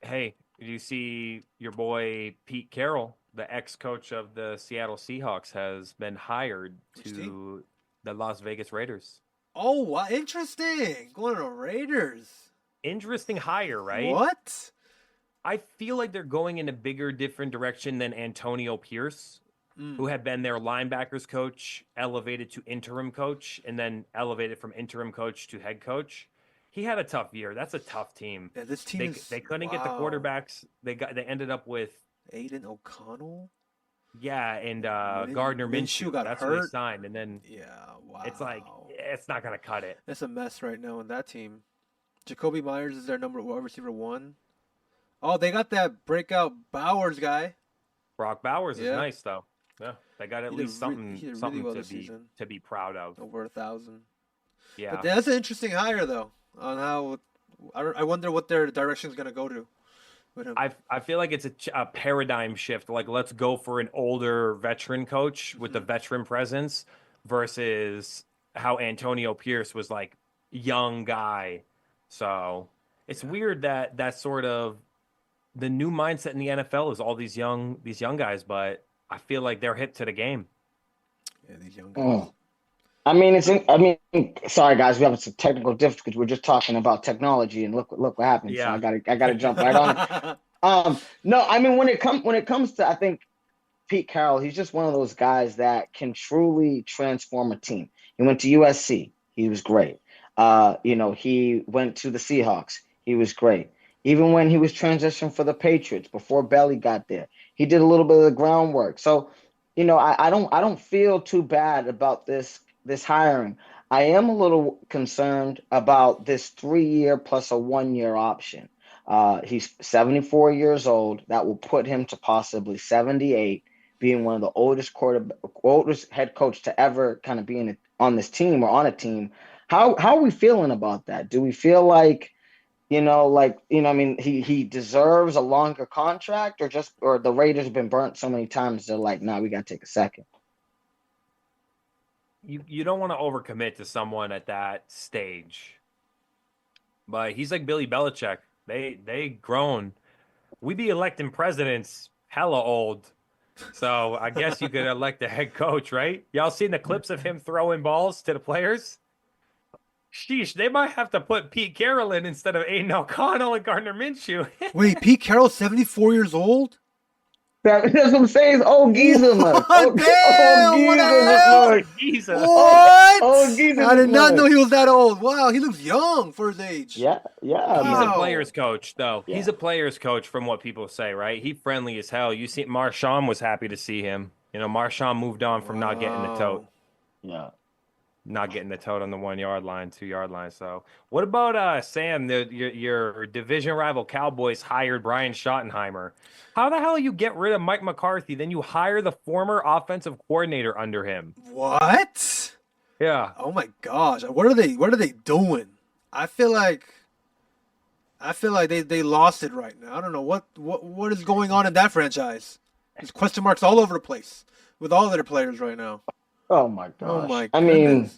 hey, did you see your boy Pete Carroll, the ex-coach of the Seattle Seahawks, has been hired to the Las Vegas Raiders? Oh, wow. Interesting. Going to the Raiders. Interesting hire, right? What? I feel like they're going in a bigger, different direction than Antonio Pierce, who had been their linebackers coach, elevated to interim coach, and then elevated from interim coach to head coach. He had a tough year. That's a tough team. Yeah, this team they couldn't get the quarterbacks. They ended up with Aiden O'Connell. Yeah, and Gardner Minshew got that's hurt. what they signed, and then wow, it's like it's not gonna cut it. It's a mess right now in that team. Jacoby Myers is their number wide receiver 1. Oh, they got that breakout Bowers guy. Brock Bowers is nice though. Yeah, they got at least something well to be proud of. Over 1,000. Yeah, but that's an interesting hire though. On how I wonder what their direction is gonna go to. I feel like it's a paradigm shift. Like, let's go for an older veteran coach with the veteran presence versus how Antonio Pierce was like young guy. So it's weird that that's sort of the new mindset in the NFL is all these young guys, but I feel like they're hip to the game. Yeah, these young guys. Sorry guys, we have some technical difficulties. We're just talking about technology, and look what happened. Yeah. So I gotta jump right on it. No, I mean when it comes to, I think Pete Carroll, he's just one of those guys that can truly transform a team. He went to USC, he was great. He went to the Seahawks, he was great. Even when he was transitioning for the Patriots before Belly got there, he did a little bit of the groundwork. So, I don't feel too bad about this hiring. I am a little concerned about this 3-year plus a 1-year option. He's 74 years old. That will put him to possibly 78, being one of the oldest head coach to ever kind of be on this team or on a team. How are we feeling about that? Do we feel like, he deserves a longer contract, or the Raiders have been burnt so many times they're like, nah, we got to take a second? You don't want to overcommit to someone at that stage. but he's like Billy Belichick. They grown. We be electing presidents hella old. So I guess you could elect a head coach, right? Y'all seen the clips of him throwing balls to the players? Sheesh, they might have to put Pete Carroll in instead of Aiden O'Connell and Gardner Minshew. Wait, Pete Carroll, 74 years old? That's what I'm saying. It's old geezer, man. What? Damn, what the hell? Jesus. What? Old geezer, I did not man. know he was that old. Wow, he looks young for his age. Yeah. He's Wow. a player's coach, though. Yeah. He's a player's coach from what people say, right? He friendly as hell. You see, Marshawn was happy to see him. You know, Marshawn moved on from not getting the tote. Yeah. Not getting the tote on the 1 yard line, 2 yard line. So, what about Sam? Your division rival Cowboys hired Brian Schottenheimer. How the hell you get rid of Mike McCarthy, then you hire the former offensive coordinator under him? What? Yeah, Oh my gosh. What are they doing? I feel like they lost it right now. I don't know what is going on in that franchise. There's question marks all over the place with all of their players right now. Oh my gosh. Oh my I mean, goodness.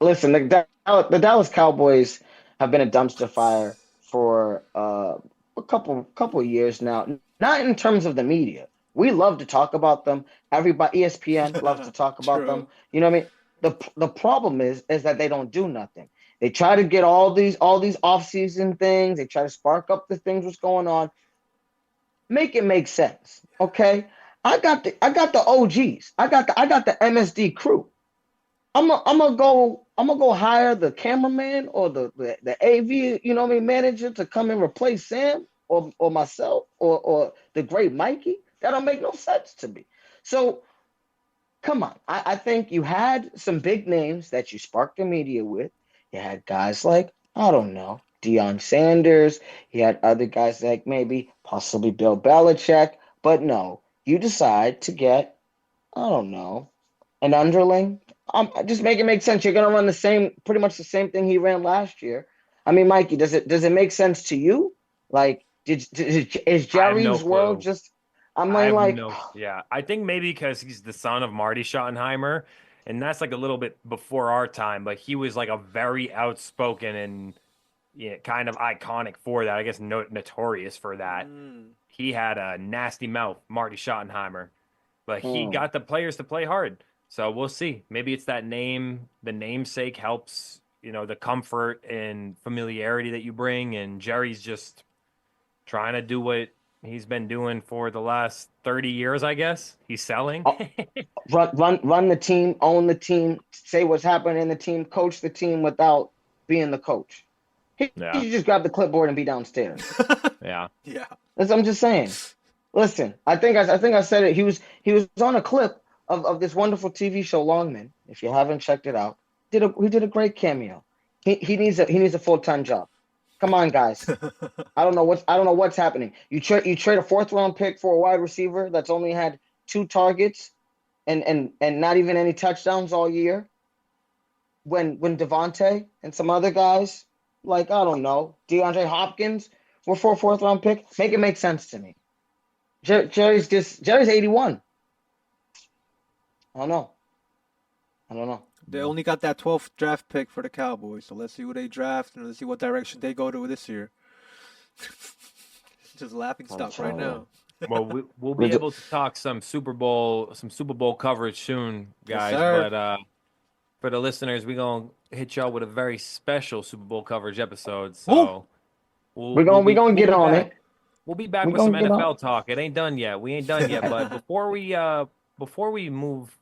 listen, the Dallas Cowboys have been a dumpster fire for a couple of years now. Not in terms of the media. We love to talk about them. Everybody, ESPN loves to talk about True. them. You know what I mean? The problem is that they don't do nothing. They try to get all these off-season things. They try to spark up the things what's going on. Make it make sense, okay? I got the OGs. I got the MSD crew. I'm gonna go hire the cameraman or the AV, you know what I mean, manager to come and replace Sam or myself or the great Mikey. That don't make no sense to me. So come on. I think you had some big names that you sparked the media with. You had guys like, I don't know, Deion Sanders. You had other guys like maybe possibly Bill Belichick. But no, you decide to get, I don't know, an underling. Just make it make sense. You're gonna run pretty much the same thing he ran last year. I mean, Mikey, does it make sense to you? Like, is Jerry's world just? Yeah, I think maybe because he's the son of Marty Schottenheimer, and that's like a little bit before our time. But he was like a very outspoken and kind of iconic for that. I guess notorious for that. He had a nasty mouth, Marty Schottenheimer, but he got the players to play hard. So we'll see. Maybe it's that name. The namesake helps, the comfort and familiarity that you bring. And Jerry's just trying to do what he's been doing for the last 30 years, I guess. He's selling. Run the team, own the team, say what's happening in the team, coach the team without being the coach. He should just grab the clipboard and be downstairs. Yeah. Yeah. I'm just saying. Listen, I think I said it. He was on a clip of this wonderful TV show Longman. If you haven't checked it out, he did a great cameo. He needs a full-time job. Come on, guys. I don't know what's happening. You trade a 4th-round pick for a wide receiver that's only had 2 targets and not even any touchdowns all year. When Devontae and some other guys, like, I don't know, DeAndre Hopkins were for a 4th-round pick. Make it make sense to me. Jerry's 81. I don't know. They only got that 12th draft pick for the Cowboys, so let's see who they draft and let's see what direction they go to this year. Just laughing stock right now. Well, we'll be able to talk some Super Bowl coverage soon, guys. Yes, but for the listeners, we're gonna hit y'all with a very special Super Bowl coverage episode. So we're gonna get on it. We'll be back with some NFL talk. It ain't done yet. We ain't done yet. But before we move,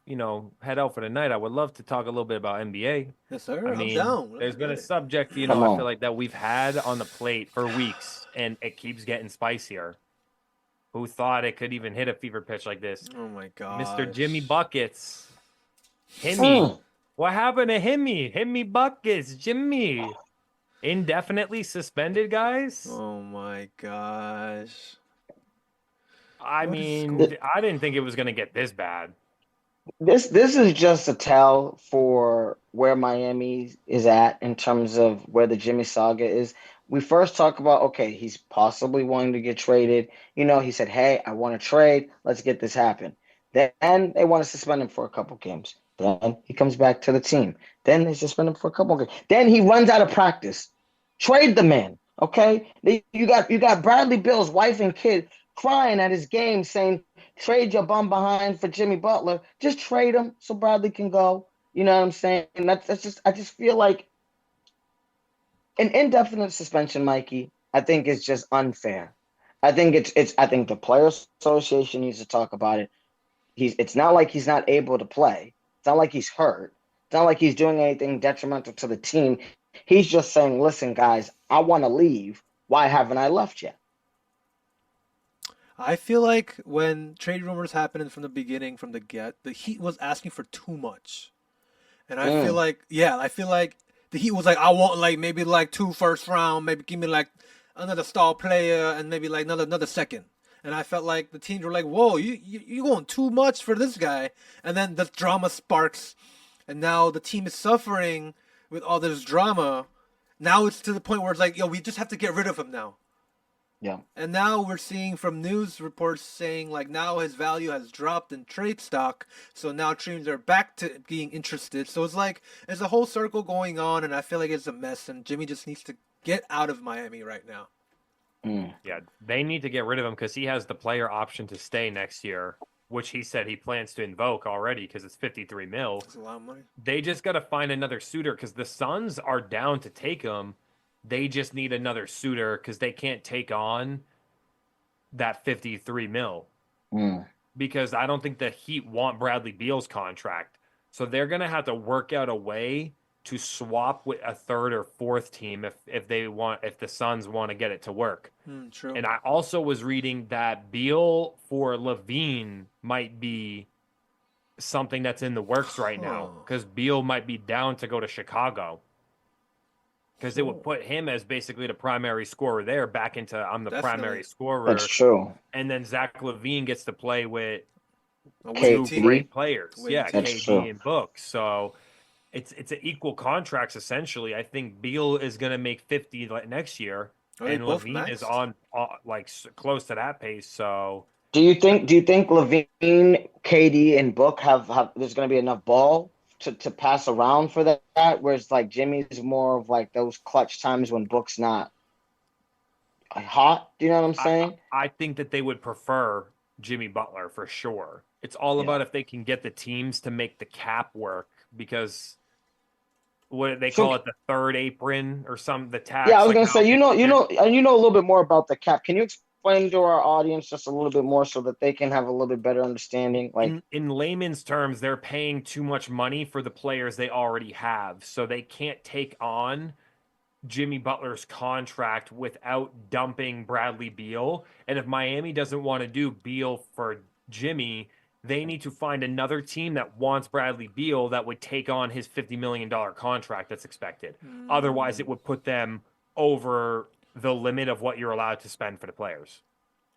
head out for the night, I would love to talk a little bit about NBA. Yes, sir. I mean, I'm down. there's been a subject, I Come on. feel like that we've had on the plate for weeks, and it keeps getting spicier. Who thought it could even hit a fever pitch like this? Oh my god. Mr. Jimmy Buckets. Himmy. What happened to Himmy? Himmy Buckets. Jimmy. Indefinitely suspended, guys? Oh my gosh. I mean, I didn't think it was going to get this bad. This is just a tell for where Miami is at in terms of where the Jimmy saga is. We first talk about, okay, he's possibly wanting to get traded. He said, hey, I want to trade. Let's get this happen. Then they want to suspend him for a couple games. Then he comes back to the team. Then they suspend him for a couple games. Then he runs out of practice Trade the man, okay? You got Bradley Beal's wife and kid crying at his game saying, trade your bum behind for Jimmy Butler. Just trade him so Bradley can go. You know what I'm saying? And that's just I just feel like an indefinite suspension, Mikey, I think is just unfair. I think it's I think the Players Association needs to talk about it. It's not like he's not able to play. It's not like he's hurt. It's not like he's doing anything detrimental to the team. He's just saying, listen, guys, I want to leave. Why haven't I left yet? I feel like when trade rumors happened from the beginning, from the get, the Heat was asking for too much. And I feel like, I feel like the Heat was like, I want like maybe like 2 first round, maybe give me like another star player and maybe like another second. And I felt like the teams were like, whoa, you going too much for this guy. And then the drama sparks. And now the team is suffering with all this drama. Now it's to the point where it's like, yo, we just have to get rid of him now. Yeah. And now we're seeing from news reports saying like now his value has dropped in trade stock. So now teams are back to being interested. So it's like there's a whole circle going on, and I feel like it's a mess. And Jimmy just needs to get out of Miami right now. Yeah, they need to get rid of him because he has the player option to stay next year, which he said he plans to invoke already because it's 53 mil. That's a lot of money. They just got to find another suitor because the Suns are down to take him. They just need another suitor because they can't take on that 53 mil. Because I don't think the Heat want Bradley Beal's contract. So they're going to have to work out a way to swap with a third or fourth team if the Suns want to get it to work. True. And I also was reading that Beal for Levine might be something that's in the works right now because Beal might be down to go to Chicago. Because it would put him as basically the primary scorer there back into I'm the primary scorer. That's true. And then Zach LaVine gets to play with two great players. That's KD true. and Book. So it's an equal contracts essentially. I think Beal is going to make 50 next year, and LaVine is on like close to that pace. So do you think LaVine, KD, and Book have there's going to be enough ball to pass around for that? Whereas like Jimmy's more of like those clutch times when Book's not hot. Do you know what I'm saying? I think that they would prefer Jimmy Butler for sure. It's all about if they can get the teams to make the cap work because what they call it, the third apron or the tax. Yeah, I was gonna say, you know a little bit more about the cap. Can you explain to our audience just a little bit more so that they can have a little bit better understanding? Like in layman's terms, they're paying too much money for the players they already have, so they can't take on Jimmy Butler's contract without dumping Bradley Beal. And if Miami doesn't want to do Beal for Jimmy, they need to find another team that wants Bradley Beal that would take on his $50 million contract that's expected. Otherwise, it would put them over the limit of what you're allowed to spend for the players.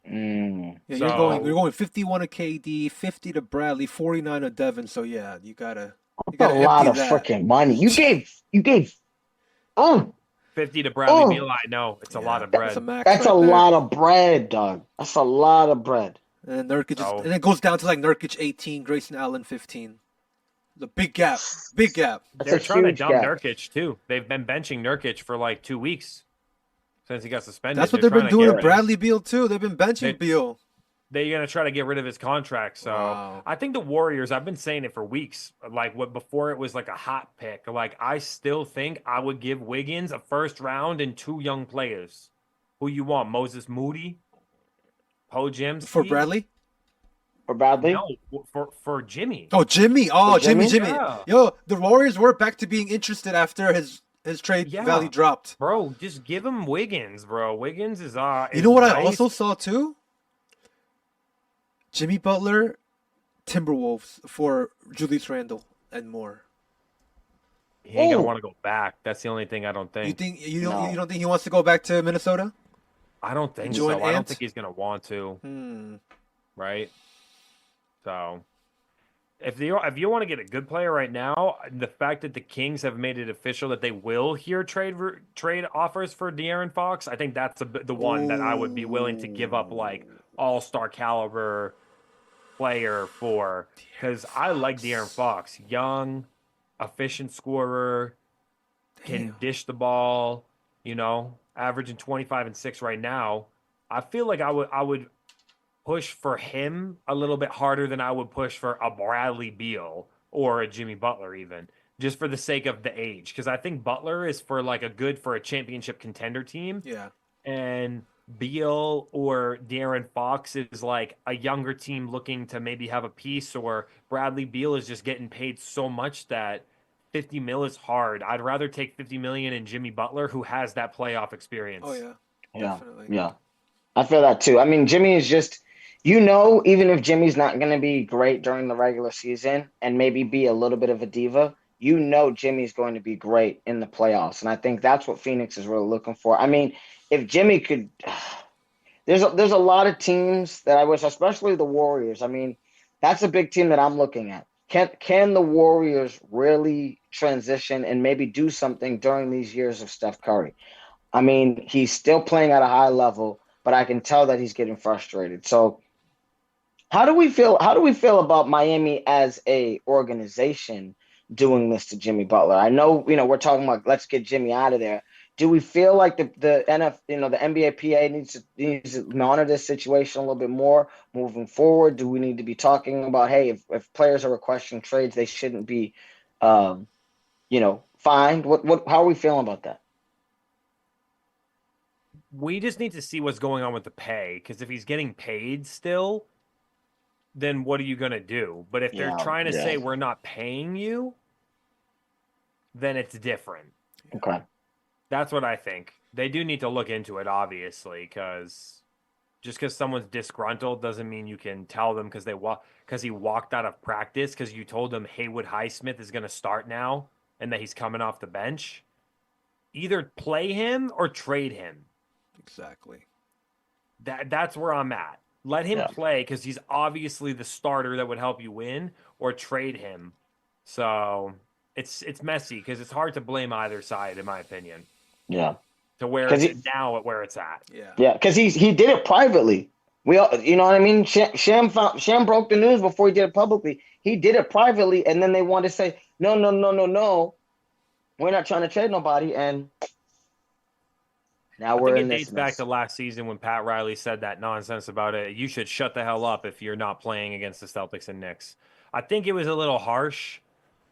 Yeah, you're going 51 to KD, 50 to Bradley, 49 to Devin. So yeah, you gotta a lot of freaking money. You gave 50 to Bradley Beal. I know it's a lot of bread. That's a lot of bread, dog. That's a lot of bread. And Nurkic and it goes down to like Nurkic 18, Grayson Allen 15. The big gap. Big gap. They're trying to dump Nurkic too. They've been benching Nurkic for like 2 weeks since he got suspended. That's what they've been doing with Bradley Beal too. They've been benching Beal. They're going to try to get rid of his contract. So I think the Warriors, I've been saying it for weeks, like before it was like a hot pick. Like I still think I would give Wiggins a first round and 2 young players. Who you want? Moses Moody? Poe James? For Bradley? For Bradley? No, for Jimmy. Oh, Jimmy. Oh, Jimmy. Yeah. Yo, the Warriors were back to being interested after his trade value dropped. Bro, just give him Wiggins, bro. Wiggins is you know what nice. I also saw too? Jimmy Butler, Timberwolves for Julius Randle and more. He ain't gonna want to go back. That's the only thing I don't think. You don't think he wants to go back to Minnesota? I don't think so. I don't think he's gonna want to. Right? So if you want to get a good player right now, the fact that the Kings have made it official that they will hear trade offers for De'Aaron Fox, I think that's the one that I would be willing to give up like all-star caliber player for, because I like De'Aaron Fox. Young, efficient scorer, can dish the ball. averaging 25 and 6 right now. I feel like I would push for him a little bit harder than I would push for a Bradley Beal or a Jimmy Butler even, just for the sake of the age. Because I think Butler is for a championship contender team. Yeah. And Beal or De'Aaron Fox is like a younger team looking to maybe have a piece, or Bradley Beal is just getting paid so much that 50 mil is hard. I'd rather take 50 million in Jimmy Butler, who has that playoff experience. Oh yeah. Yeah, Definitely. yeah. I feel that too. I mean, Jimmy is just, even if Jimmy's not going to be great during the regular season and maybe be a little bit of a diva, Jimmy's going to be great in the playoffs. And I think that's what Phoenix is really looking for. I mean, if Jimmy could, there's a lot of teams that I wish, especially the Warriors. I mean, that's a big team that I'm looking at. Can the Warriors really transition and maybe do something during these years of Steph Curry? I mean, he's still playing at a high level, but I can tell that he's getting frustrated. So how do we feel about Miami as a organization doing this to Jimmy Butler? I know, we're talking about let's get Jimmy out of there. Do we feel like the NBA PA needs to monitor this situation a little bit more moving forward? Do we need to be talking about, hey, if players are requesting trades, they shouldn't be fined? How are we feeling about that? We just need to see what's going on with the pay, because if he's getting paid still, then what are you going to do? But if they're trying to say we're not paying you, then it's different. Okay. That's what I think. They do need to look into it, obviously, because just because someone's disgruntled doesn't mean you can tell them because he walked out of practice because you told him Haywood Highsmith is going to start now and that he's coming off the bench. Either play him or trade him. Exactly. That's where I'm at. Let him play because he's obviously the starter that would help you win, or trade him. So it's messy because it's hard to blame either side, in my opinion. Yeah. To where it's now at where it's at. Yeah. Yeah, because he did it privately. We all, you know what I mean? Sham broke the news before he did it publicly. He did it privately, and then they wanted to say, no. We're not trying to trade nobody, and now we're in this. It dates back to last season when Pat Riley said that nonsense about it. You should shut the hell up if you're not playing against the Celtics and Knicks. I think it was a little harsh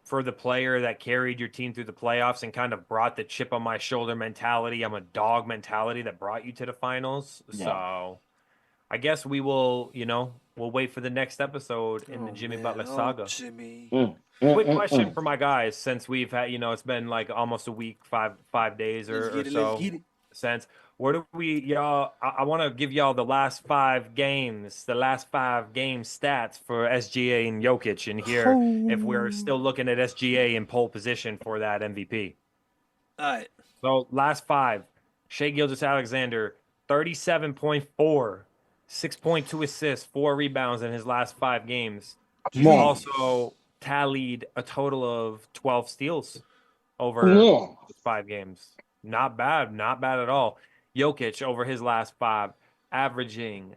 for the player that carried your team through the playoffs and kind of brought the chip on my shoulder mentality. I'm a dog mentality that brought you to the finals. Yeah. So I guess we will, we'll wait for the next episode in the Jimmy Butler saga. Jimmy. Quick question for my guys, since we've had, it's been like almost a week, five days or so since. Where do I want to give y'all the last 5 games, stats for SGA and Jokic in here, if we're still looking at SGA in pole position for that MVP. All right. So last 5, Shai Gilgeous-Alexander, 37.4, 6.2 assists, 4 rebounds in his last 5 games. He also tallied a total of 12 steals over 5 games. Not bad at all. Jokic over his last 5, averaging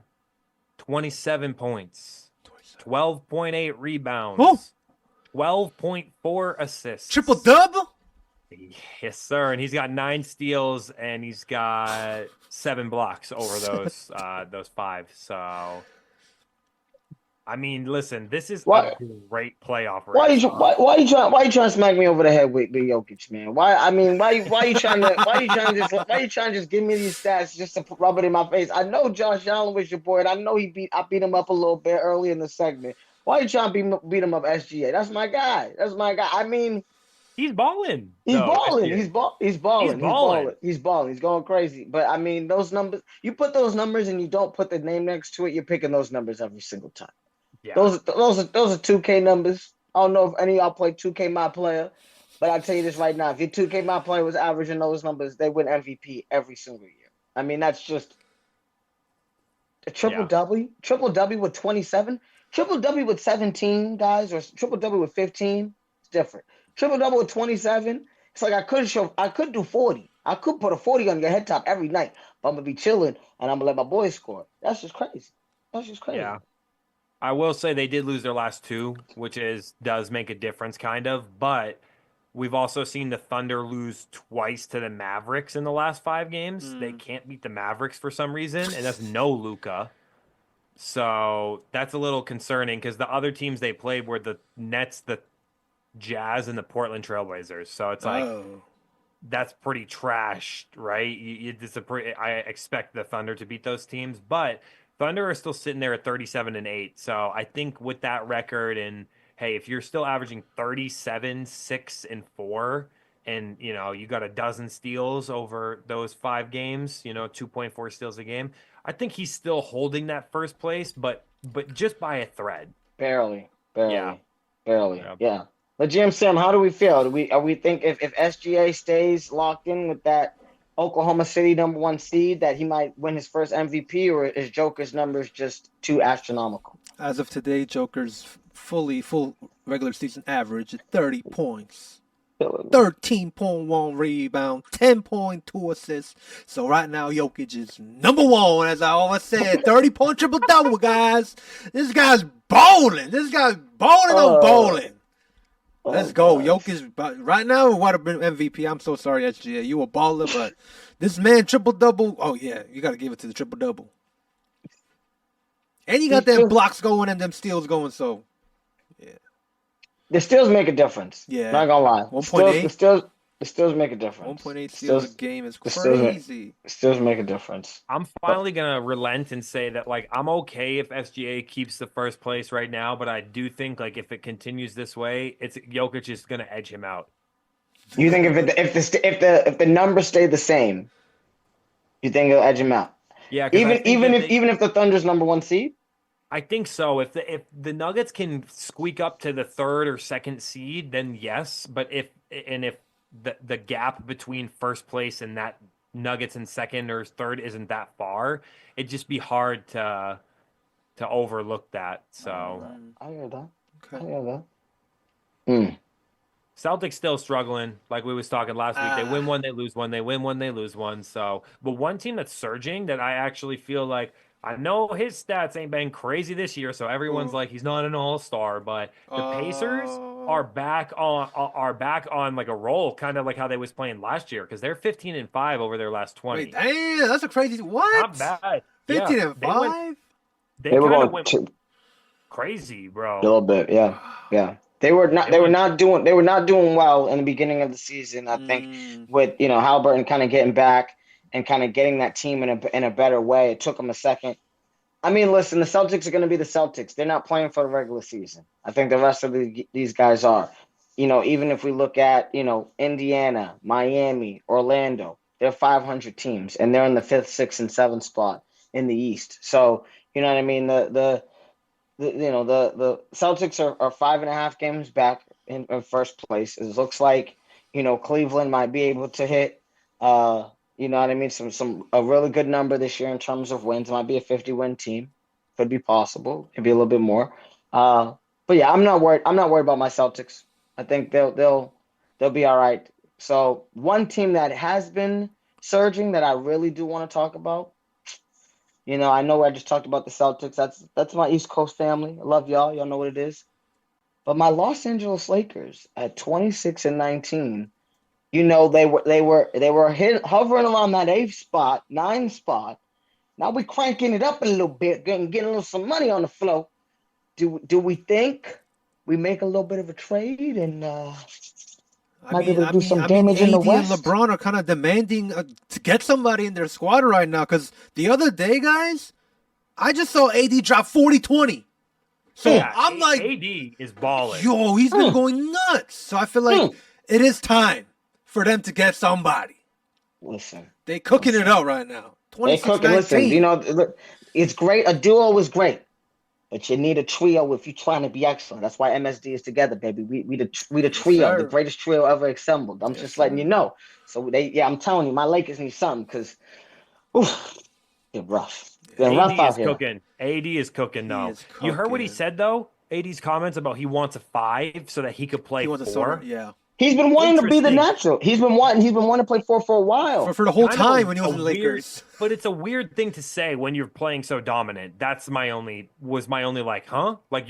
27 points, 12.8 rebounds, 12.4 assists. Triple double? Yes, sir. And he's got 9 steals and he's got 7 blocks over those 5. So, I mean, listen, this is a great playoff race. Why you trying to smack me over the head with Jokic, man? Why you trying to just give me these stats just to rub it in my face? I know Josh Allen was your boy, and I know I beat him up a little bit early in the segment. Why you trying to beat him up, SGA? That's my guy. I mean, he's balling. He's balling. He's going crazy. But I mean, those numbers, you put those numbers and you don't put the name next to it, you're picking those numbers every single time. Yeah. Those are 2K numbers. I don't know if any of y'all play 2K My Player, but I'll tell you this right now. If your 2K My Player was averaging those numbers, they win MVP every single year. I mean, that's just a triple-double. Triple-double with 27. Triple-double with 17, guys, or triple-double with 15. It's different. Triple-double with 27. It's like I could do 40. I could put a 40 on your head top every night, but I'm going to be chilling, and I'm going to let my boys score. That's just crazy. Yeah. I will say they did lose their last 2, which does make a difference kind of, but We've also seen the Thunder lose twice to the Mavericks in the last 5 games. They can't beat the Mavericks for some reason, and that's no Luka. So that's a little concerning because the other teams they played were the Nets, the Jazz, and the Portland Trailblazers. So it's like that's pretty trashed, right? I expect the Thunder to beat those teams, but Thunder are still sitting there at 37-8. So I think with that record, and hey, if you're still averaging 37, 6, and 4, and you got a dozen steals over those 5 games, 2.4 steals a game, I think he's still holding that first place, but just by a thread. Barely. Yeah. But Jim Sam, how do we feel? Are we think if SGA stays locked in with that Oklahoma City #1 seed that he might win his first MVP, or is Joker's numbers just too astronomical? As of today, Joker's full regular season average at 30 points. 13.1 rebound, 10.2 assists. So right now, Jokic is #1, as I always said. 30-point triple-double, guys. This guy's bowling. On bowling. Let's go. Jokic, right now, would have been MVP. I'm so sorry, SGA. You a baller, but this man triple-double. Oh, yeah, you got to give it to the triple-double. And you got them blocks going and them steals going, so, yeah. The steals make a difference. Yeah. Not going to lie. 1.8? The steals make a difference. 1.8 steals a game is crazy. Steals make a difference. I'm finally going to relent and say that, I'm okay if SGA keeps the first place right now, but I do think, if it continues this way, Jokic is going to edge him out. You think if the numbers stay the same, you think it'll edge him out? Yeah. Even if the Thunder's #1 seed? I think so. If the Nuggets can squeak up to the 3rd or 2nd seed, then yes. But if the gap between first place and that Nuggets in 2nd or 3rd isn't that far, it'd just be hard to overlook that. So I hear that. Okay. I hear that. Celtics still struggling, like we was talking last week. They win one, they lose one. They win one, they lose one. So, but one team that's surging that I actually feel like, I know his stats ain't been crazy this year, so everyone's like he's not an all-star. But the Pacers are back on like a roll, kind of like how they was playing last year, because they're 15-5 over their last 20. Wait, damn, that's a crazy. What? Not bad. 15-5. They were kind of going went crazy, bro. A little bit, yeah. They were not doing well in the beginning of the season. I think with Halliburton kind of getting back and kind of getting that team in a better way. It took them a second. I mean, listen, the Celtics are going to be the Celtics. They're not playing for the regular season. I think the rest of these guys are. Even if we look at Indiana, Miami, Orlando, they're 500 teams and they're in the 5th, 6th, and 7th spot in the East. So you know what I mean. The Celtics are 5.5 games back in first place. It looks like Cleveland might be able to hit you know what I mean, a really good number this year in terms of wins. It might be a 50-win team. Could be possible. Maybe a little bit more. But yeah, I'm not worried about my Celtics. I think they'll be all right. So one team that has been surging that I really do want to talk about. I know I just talked about the Celtics. That's my East Coast family. I love y'all. Y'all know what it is. But my Los Angeles Lakers at 26-19, they were hovering around that 8th spot, 9th spot. Now we're cranking it up a little bit, getting a little some money on the flow. Do we think we make a little bit of a trade and might be able to do some damage in the West? And LeBron are kind of demanding to get somebody in their squad right now, because the other day, guys, I just saw AD drop 40-20. So yeah, I'm like, AD is balling. Yo, he's been going nuts. So I feel like it is time for them to get somebody. Listen, they cooking it out right now. They cooking. Listen, it's great. A duo is great, but you need a trio if you're trying to be excellent. That's why MSD is together, baby. We the trio, the greatest trio ever assembled. I'm just letting you know. So I'm telling you, my Lakers need something because, they're rough. They're rough out here. Cooking. AD is cooking though. You heard what he said though? AD's comments about he wants a 5 so that he could play 4. Yeah. He's been wanting to be the Interesting. natural. He's been wanting to play 4 for a while. For the whole Kind of time when he was a in the weird- Lakers. But it's a weird thing to say when you're playing so dominant. That's my only like, huh? Like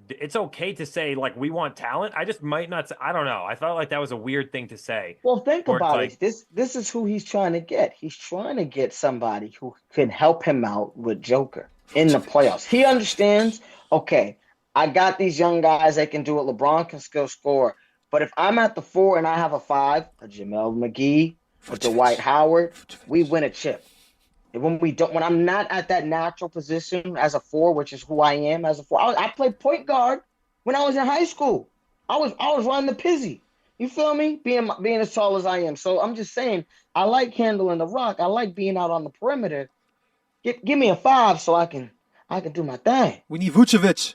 it's okay to say like we want talent. I just might not say, I don't know. I felt like that was a weird thing to say. Well, think Or it's about like- it. This is who he's trying to get. He's trying to get somebody who can help him out with Joker in the playoffs. He understands, okay, I got these young guys that can do it. LeBron can still score. But if I'm at the 4 and I have a 5, a Jamel McGee, a Dwight Howard, we win a chip. And when I'm not at that natural position as a 4, which is who I am as a 4, I played point guard when I was in high school. I was running the pizzy. You feel me? Being as tall as I am. So I'm just saying, I like handling the rock. I like being out on the perimeter. Give me a 5 so I can do my thing. We need Vucevic.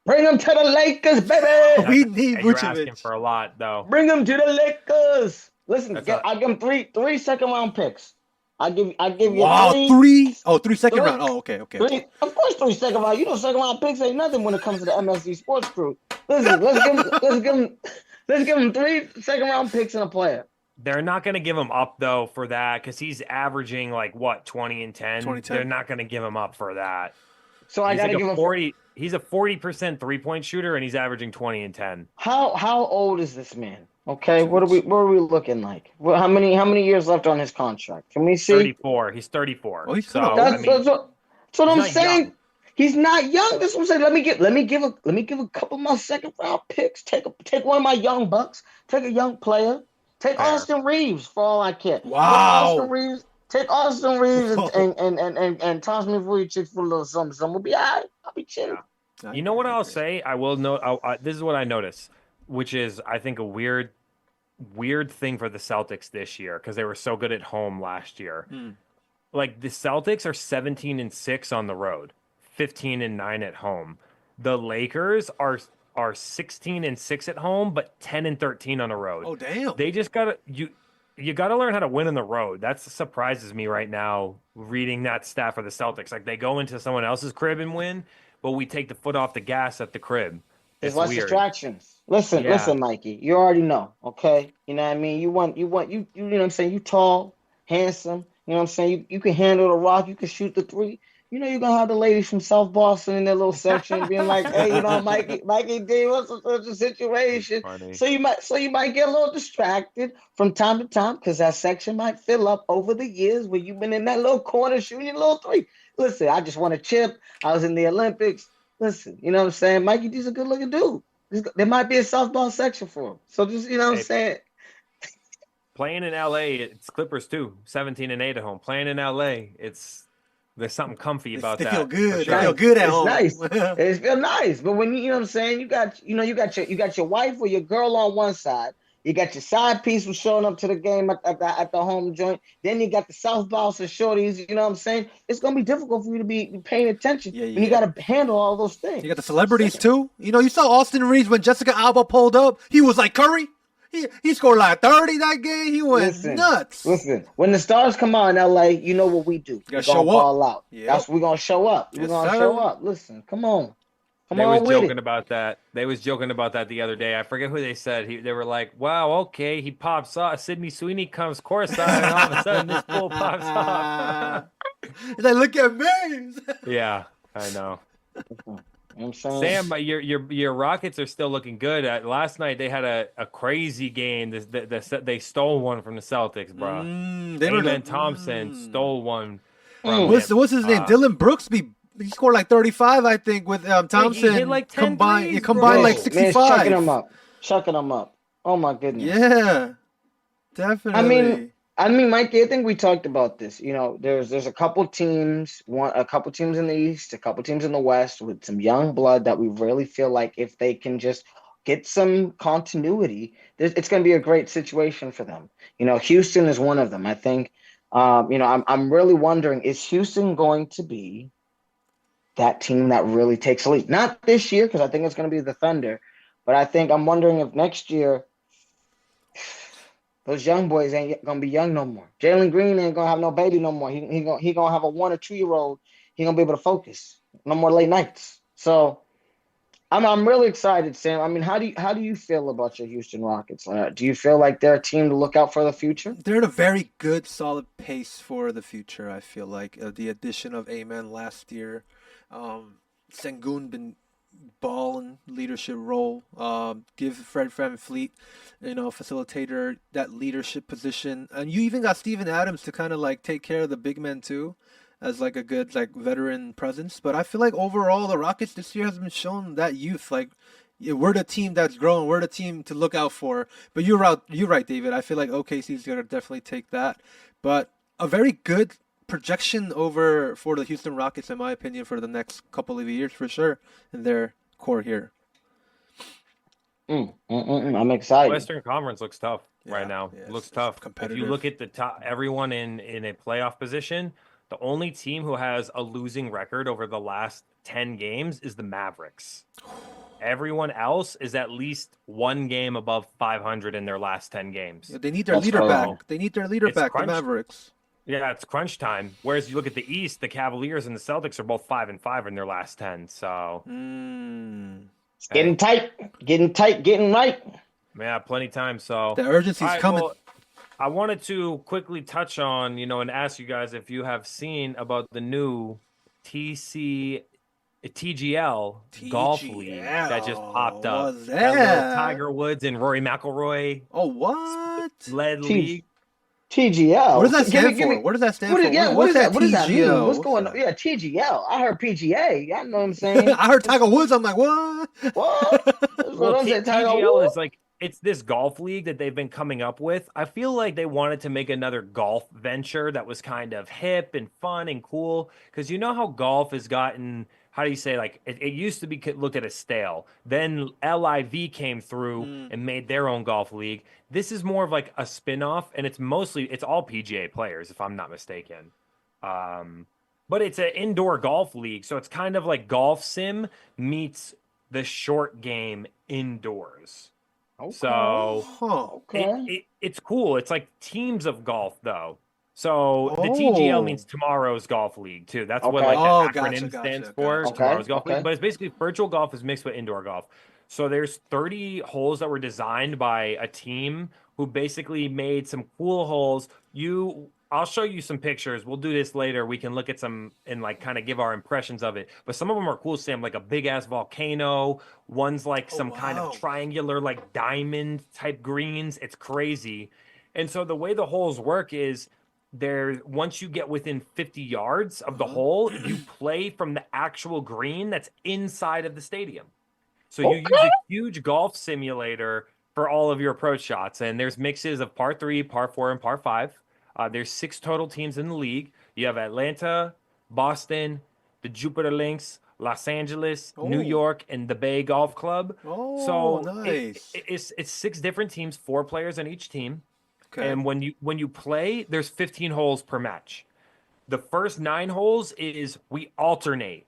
Bring him to the Lakers, baby. We need And you're asking Vucevic. for a lot though. Bring him to the Lakers. Listen, That's I'll give him three second-round picks. I give you Wow, three. 3? Oh, 3 second Three. round. Oh, okay. Three, of course, 3 second round. You know, second round picks ain't nothing when it comes to the MSD Sports crew. Listen, let's give him 3 second round picks and a player. They're not going to give him up though for that because he's averaging like what 20 and 10. 20, 10. They're not going to give him up for that. So I He's gotta like give a him 40. He's a 40% 3-point shooter and he's averaging 20 and 10. How old is this man? Okay, what are we looking like? How many years left on his contract? Can we see? 34. He's 34. Oh, he's so kinda I old. mean, That's what I'm not saying. young. He's not young. That's what I'm saying. Let me give a couple of my second round picks. Take one of my young bucks. Take a young player. Take Fair. Austin Reeves for all I care. Wow. Take Austin Reeves and toss me Vujicic for a little something. We'll be all right. I'll be chilling. You know what I'll say? I will note. This is what I noticed, which is I think a weird thing for the Celtics this year because they were so good at home last year. Like the Celtics are 17-6 on the road, 15-9 at home. The Lakers are 16-6 at home, but 10-13 on the road. Oh, damn. They just gotta you gotta learn how to win on the road. That surprises me right now. Reading that stat for the Celtics, like they go into someone else's crib and win, but we take the foot off the gas at the crib. There's It's less weird. distractions. Listen, Yeah. Mikey. You already know, okay? You know what I mean? You know what I'm saying? You tall, handsome. You know what I'm saying? You can handle the rock. You can shoot the 3. You know you're gonna have the ladies from South Boston in their little section being like, "Hey, you know, Mikey D, what's the situation?" Funny. So you might get a little distracted from time to time because that section might fill up over the years where you've been in that little corner shooting your little 3. Listen, I just want a chip. I was in the Olympics. Listen, you know what I'm saying? Mikey D's a good looking dude. There might be a softball section for him. So just you know what I'm saying. Playing in LA, it's Clippers too. 17-8 at home. Playing in LA, there's something comfy about They that. feel good. for They sure. feel good at It's home. nice. It feels nice. But when you know what I'm saying, you got your wife or your girl on one side. You got your side piece who's showing up to the game at the home joint. Then you got the South Boston shorties. You know what I'm saying? It's gonna be difficult for you to be paying attention. Yeah, when you got to handle all those things. You got the celebrities too. You know, you saw Austin Reeves when Jessica Alba pulled up. He was like Curry. He scored like 30 that game. He went nuts. Listen, when the stars come out in LA, you know what we do. gotta We're show gonna up. ball out. Yep. We're gonna show up. Yes, We're gonna sir. show up. Listen, come on. Come They on was with joking it. about that. They was joking about that the other day. I forget who they said. They were like, "Wow, okay." He pops off. Sidney Sweeney comes courtside, and all of a sudden this fool pops off. He's like, look at me. Yeah, I know. You know what I'm saying? Sam, your Rockets are still looking good. Last night they had a crazy game. They stole one from the Celtics, bro. Amen Thompson stole one. From What's him. his name? Dylan Brooks. He scored like 35, I think, with Thompson. hit like 10 combined, threes, combined bro. like Man, 65. chucking them up. Oh my goodness. Yeah, definitely. I mean, Mikey, I think we talked about this. You know, there's a couple teams, a couple teams in the East, a couple teams in the West with some young blood that we really feel like if they can just get some continuity, it's going to be a great situation for them. You know, Houston is one of them. I think. You know, I'm really wondering, is Houston going to be that team that really takes a lead? Not this year, because I think it's going to be the Thunder, but I'm wondering if next year those young boys ain't gonna be young no more. Jalen Green ain't gonna have no baby no more. He gonna have a 1 or 2 year old. He gonna be able to focus. No more late nights. So I'm really excited, Sam. I mean, how do you feel about your Houston Rockets? Do you feel like they're a team to look out for the future? They're in a very good, solid pace for the future. I feel like the addition of Amen last year, Sengun been balling leadership role. Give Fred VanVleet, facilitator that leadership position, and you even got Steven Adams to kind of like take care of the big men too, as like a good like veteran presence. But I feel like overall the Rockets this year has been shown that youth. Like yeah, we're the team that's growing. We're the team to look out for. But you're right, David. I feel like OKC's gonna definitely take that. But a very good projection over for the Houston Rockets, in my opinion, for the next couple of years for sure in their core here. I'm excited. Western Conference looks tough right Yeah, now. yeah, It looks it's tough. If you competitive. look at the top, everyone in a playoff position, the only team who has a losing record over the last 10 games is the Mavericks. Everyone else is at least one game above 500 in their last 10 games. Yeah, they need their That's leader crazy. back. They need their leader It's back, the crunch. Mavericks. Yeah, it's crunch time. Whereas you look at the East, the Cavaliers and the Celtics are both 5-5 in their last 10. So, It's getting tight, getting right. yeah, plenty time. So, The urgency's all right, coming. well, I wanted to quickly touch on, and ask you guys if you have seen about the new TGL golf league that just popped up. What's That little that? Tiger Woods and Rory McIlroy Oh, what? led T- league. TGL. What does that Give me- stand give for? me- What does that stand What for? is, yeah, what What's is that? What does that mean? TGL? What's going on? Yeah, TGL. I heard PGA. I know what I'm saying. I heard Tiger Woods. I'm like, what? What? That's what Well, I'm saying. Tiger TGL Woods. is like it's this golf league that they've been coming up with. I feel like they wanted to make another golf venture that was kind of hip and fun and cool because you know how golf has gotten. How do you say like it used to be looked at as stale. Then LIV came through and made their own golf league. This is more of like a spin-off, and it's all PGA players, if I'm not mistaken. But it's an indoor golf league, so it's kind of like golf sim meets the short game indoors. Okay. So Huh. it's cool. It's like teams of golf though. So the TGL means tomorrow's golf league too. That's what Okay. like the Oh, acronym gotcha, stands gotcha, for. gotcha. Tomorrow's golf Okay. league, but it's basically virtual golf is mixed with indoor golf. So there's 30 holes that were designed by a team who basically made some cool holes. I'll show you some pictures. We'll do this later. We can look at some and like kind of give our impressions of it. But some of them are cool, Sam, like a big ass volcano. One's like some kind wow. of triangular, like diamond type greens. It's crazy. And so the way the holes work is once you get within 50 yards of the hole, you play from the actual green that's inside of the stadium. So you use a huge golf simulator for all of your approach shots. And there's mixes of par 3, par 4, and par 5. There's 6 total teams in the league. You have Atlanta, Boston, the Jupiter Lynx, Los Angeles, New York, and the Bay Golf Club. Oh, So nice. it's 6 different teams, 4 players on each team. Okay. And when you play, there's 15 holes per match. The first 9 holes is we alternate.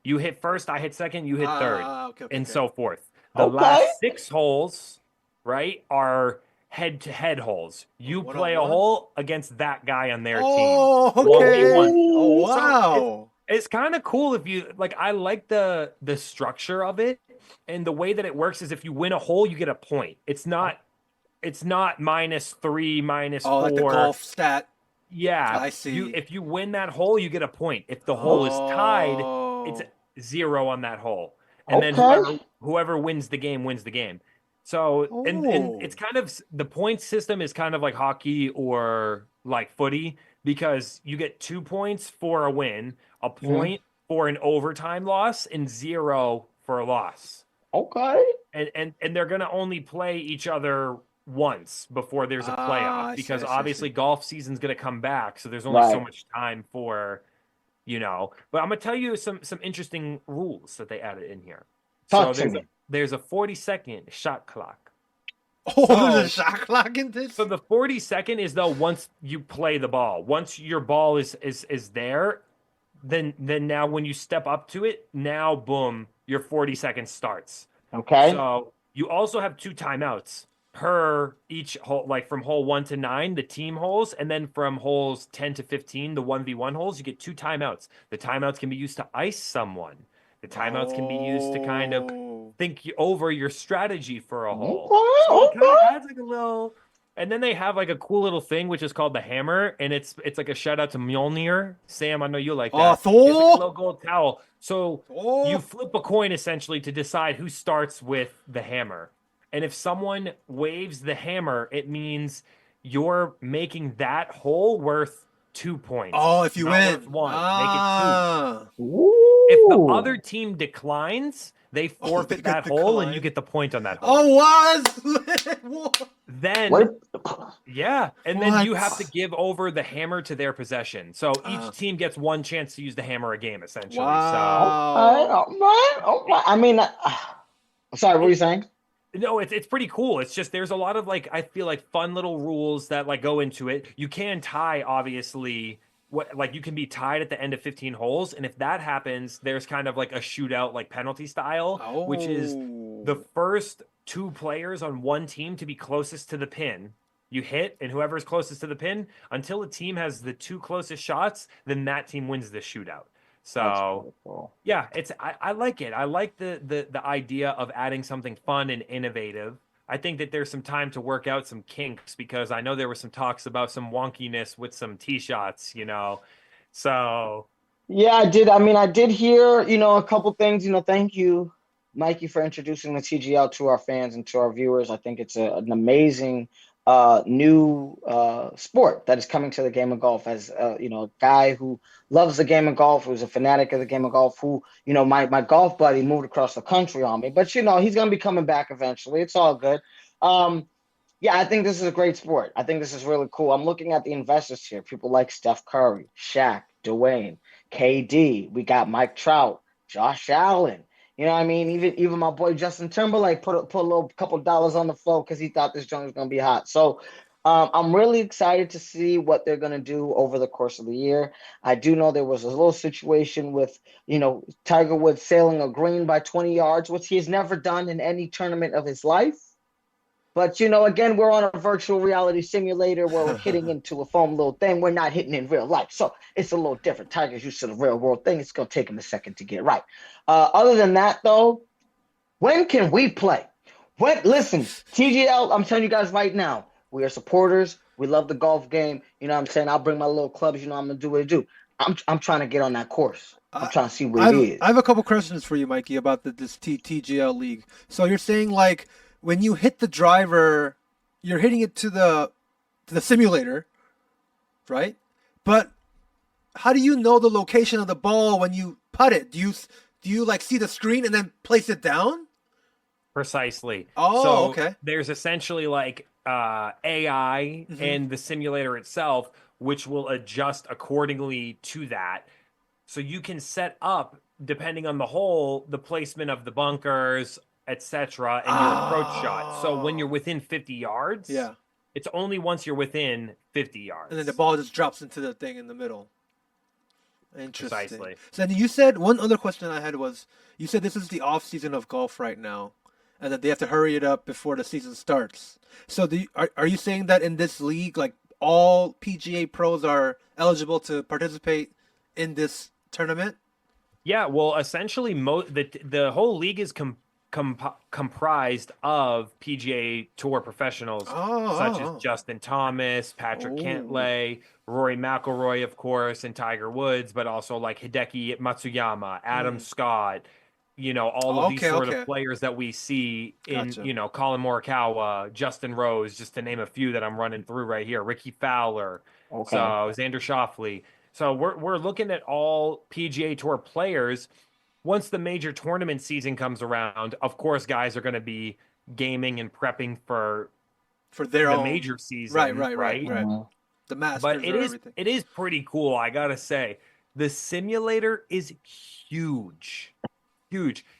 You hit first, I hit second, you hit third, and so forth. The last 6 holes, right, are head-to-head holes. You play a hole against that guy on their team. Oh, okay. 1v1. Oh, wow. It's kind of cool if you like. I like the structure of it, and the way that it works is if you win a hole, you get a point. It's not -3, -4. Like the golf stat. Yeah, I see. If you win that hole, you get a point. If the hole is tied, it's 0 on that hole, and then whoever wins the game wins the game. So and it's kind of the point system is kind of like hockey or like footy because you get 2 points for a win, a point for an overtime loss, and 0 for a loss. Okay. And they're gonna only play each other once before there's a playoff because obviously golf season's gonna come back, so there's only so much time for, But I'm gonna tell you some interesting rules that they added in here. Talk to me. There's a 40-second shot clock. There's a shot clock in this? So the 40-second is though once you play the ball. Once your ball is there, then now when you step up to it, now boom, your 40 seconds starts. Okay. So you also have 2 timeouts per each hole, like from hole 1 to 9, the team holes, and then from holes 10 to 15, the 1v1 holes, you get 2 timeouts. The timeouts can be used to ice someone. The timeouts can be used to kind of Oh. think over your strategy for a hole. Okay, So it kind of okay. adds like a little. And then they have like a cool little thing which is called the hammer, and it's like a shout out to Mjolnir. Sam, I know you like that. It's like a Thor. little gold towel. So you flip a coin essentially to decide who starts with the hammer. And if someone waves the hammer, it means you're making that hole worth 2 points. Oh, if you not win. worth one. Make it 2. Ooh. If the other team declines, they they forfeit could that hole and you decline. get the point on that hole. Oh, what? Then What? yeah, and then you What? have to give over the hammer to their possession. So each team gets one chance to use the hammer a game, essentially. Wow. All right. I mean, sorry, what were you saying? No, it's pretty cool. It's just there's a lot of like I feel like fun little rules that like go into it. You can tie, obviously. What like you can be tied at the end of 15 holes, and if that happens, there's kind of like a shootout, like penalty style, which is the first 2 players on one team to be closest to the pin. You hit, and whoever's closest to the pin, until a team has the 2 closest shots, then that team wins the shootout. So Cool. yeah, I like it. I like the idea of adding something fun and innovative. I think that there's some time to work out some kinks because I know there were some talks about some wonkiness with some tee shots, So Yeah, I did. I mean, I did hear, a couple things. Thank you, Mikey, for introducing the TGL to our fans and to our viewers. I think it's an amazing new sport that is coming to the game of golf. As a guy who loves the game of golf, who's a fanatic of the game of golf, who my golf buddy moved across the country on me, but he's gonna be coming back eventually. It's all good. Yeah, I think this is a great sport. I think this is really cool. I'm looking at the investors here. People like Steph Curry, Shaq, Dwayne, KD. We got Mike Trout, Josh Allen. You know what I mean? Even my boy Justin Timberlake put a little couple dollars on the floor because he thought this joint was going to be hot. So I'm really excited to see what they're going to do over the course of the year. I do know there was a little situation with, Tiger Woods sailing a green by 20 yards, which he has never done in any tournament of his life. But, again, we're on a virtual reality simulator where we're hitting into a foam little thing. We're not hitting in real life. So it's a little different. Tiger's used to the real world thing. It's going to take him a second to get right. Other than that, though, when can we play? Listen, TGL, I'm telling you guys right now, we are supporters. We love the golf game. You know what I'm saying? I'll bring my little clubs. I'm going to do what I do. I'm trying to get on that course. I'm trying to see what it is. I have a couple questions for you, Mikey, about this TGL league. So you're saying, like, when you hit the driver, you're hitting it to the simulator, right? But how do you know the location of the ball when you putt it? Do you like see the screen and then place it down? Precisely. Oh, so okay. There's essentially like AI in the simulator itself, which will adjust accordingly to that. So you can set up, depending on the hole, the placement of the bunkers, etc., and your approach shot. So when you're within 50 yards, it's only once you're within 50 yards. And then the ball just drops into the thing in the middle. Interesting. Precisely. So then you said, one other question I had was, you said this is the off season of golf right now, and that they have to hurry it up before the season starts. So are you saying that in this league, like all PGA pros are eligible to participate in this tournament? Yeah, well, essentially, the whole league is comprised of PGA Tour professionals such as Justin Thomas, Patrick Cantlay, Rory McIlroy, of course, and Tiger Woods, but also like Hideki Matsuyama, Adam Scott, all of these sort of players that we see in, Colin Morikawa, Justin Rose, just to name a few that I'm running through right here, Ricky Fowler, so Xander Schauffele. So we're looking at all PGA Tour players. Once the major tournament season comes around, of course, guys are going to be gaming and prepping for their own major season. Right. The Masters. But it is pretty cool, I gotta say. The simulator is huge.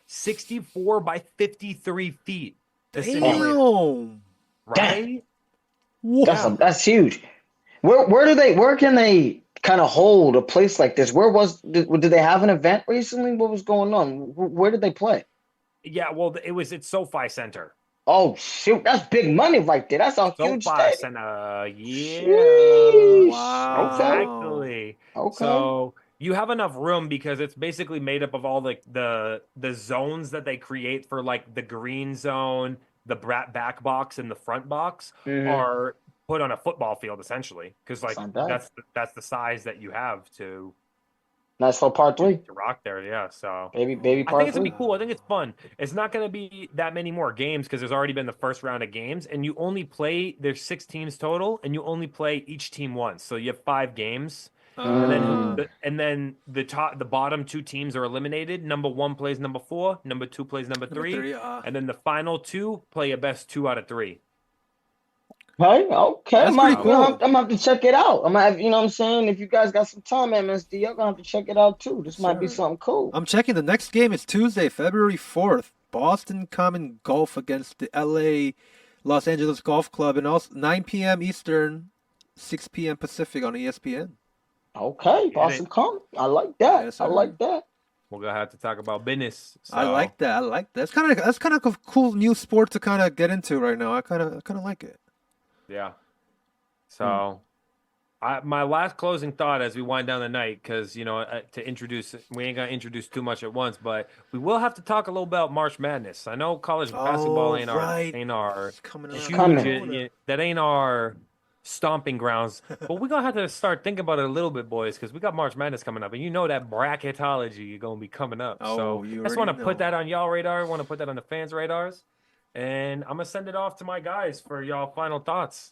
64 by 53 feet. The simulator. Right? Wow. That's huge. Where can they kind of hold a place like this? Did they have an event recently? What was going on? Where did they play? Yeah, well, it's SoFi Center. Oh shoot, that's big money right there. That's a huge SoFi stadium. Center. Yeah. Jeez. Wow. Exactly. Okay. So you have enough room because it's basically made up of all the zones that they create for like the green zone, the back box, and the front box are put on a football field essentially because like that's the size that you have to. Nice for part 3 to rock there, yeah. So baby I part think it's 3. gonna be cool. I think it's fun. It's not gonna be that many more games because there's already been the first round of games, and you only play. There's 6 teams total, and you only play each team once. So you have 5 games, and then the bottom 2 teams are eliminated. Number 1 plays number 4. Number 2 plays number 3, and then the final 2 play a best 2 out of 3. Okay. That's pretty cool. I'm gonna have to check it out. I'm gonna have, you know what I'm saying? If you guys got some time, MSD, y'all gonna have to check it out too. This might be something cool. I'm checking. The next game is Tuesday, February 4th. Boston Common Golf against the LA Los Angeles Golf Club, and also 9 p.m. Eastern, 6 p.m. Pacific on ESPN. Okay, Boston Common. I like that. Yes, I like that. We're gonna have to talk about business. So. I like that. That's kind of a cool new sport to kind of get into right now. I kind of like it. Yeah. So, my last closing thought as we wind down the night, because to introduce, we ain't gonna introduce too much at once, but we will have to talk a little about March Madness. I know college basketball ain't our that ain't our stomping grounds, but we're gonna have to start thinking about it a little bit, boys, because we got March Madness coming up, and that bracketology is gonna be coming up. So I just want to put that on y'all radar. I want to put that on the fans' radars. And I'm going to send it off to my guys for y'all final thoughts.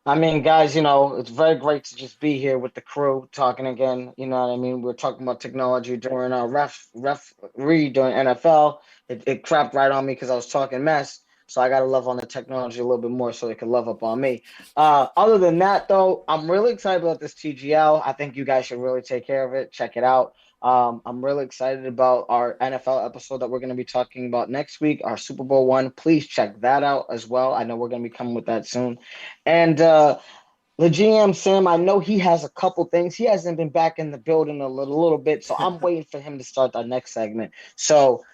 I mean, guys, it's very great to just be here with the crew talking again. You know what I mean? We're talking about technology during our referee during NFL. It crapped right on me because I was talking mess. So I got to love on the technology a little bit more so they can love up on me. Other than that, though, I'm really excited about this TGL. I think you guys should really take care of it. Check it out. I'm really excited about our NFL episode that we're going to be talking about next week, our Super Bowl one. Please check that out as well. I know we're going to be coming with that soon. And the GM, Sam, I know he has a couple things. He hasn't been back in the building a little bit, so I'm waiting for him to start our next segment. So,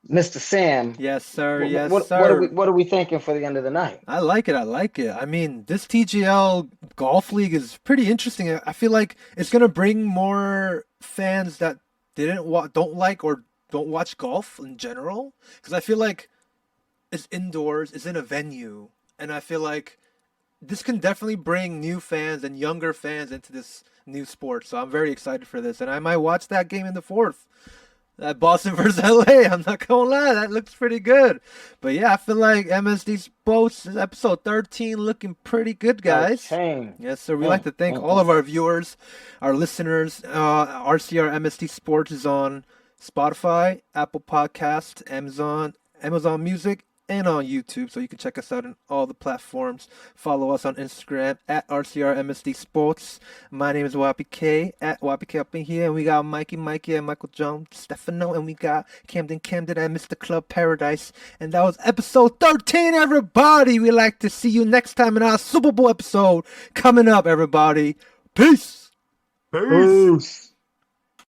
Mr. Sam. Yes, sir. What are we thinking for the end of the night? I like it. I mean, this TGL Golf League is pretty interesting. I feel like it's going to bring more fans that don't like or don't watch golf in general, because I feel like it's indoors, it's in a venue, and I feel like this can definitely bring new fans and younger fans into this new sport. So I'm very excited for this, and I might watch that game in the 4th. That Boston versus LA, I'm not gonna lie, that looks pretty good. But yeah, I feel like MSD Sports episode 13 looking pretty good, guys. 13. Yes, sir. We'd like to thank all of our viewers, our listeners. RCR MSD Sports is on Spotify, Apple Podcast, Amazon Music, and on YouTube, so you can check us out on all the platforms. Follow us on Instagram at RCR MSD Sports. My name is YPK at YPK up in here, and we got Mikey and Michael Jones, Stefano, and we got Camden and Mr. Club Paradise. And that was episode 13, everybody. We'd like to see you next time in our Super Bowl episode coming up, everybody. Peace. Peace.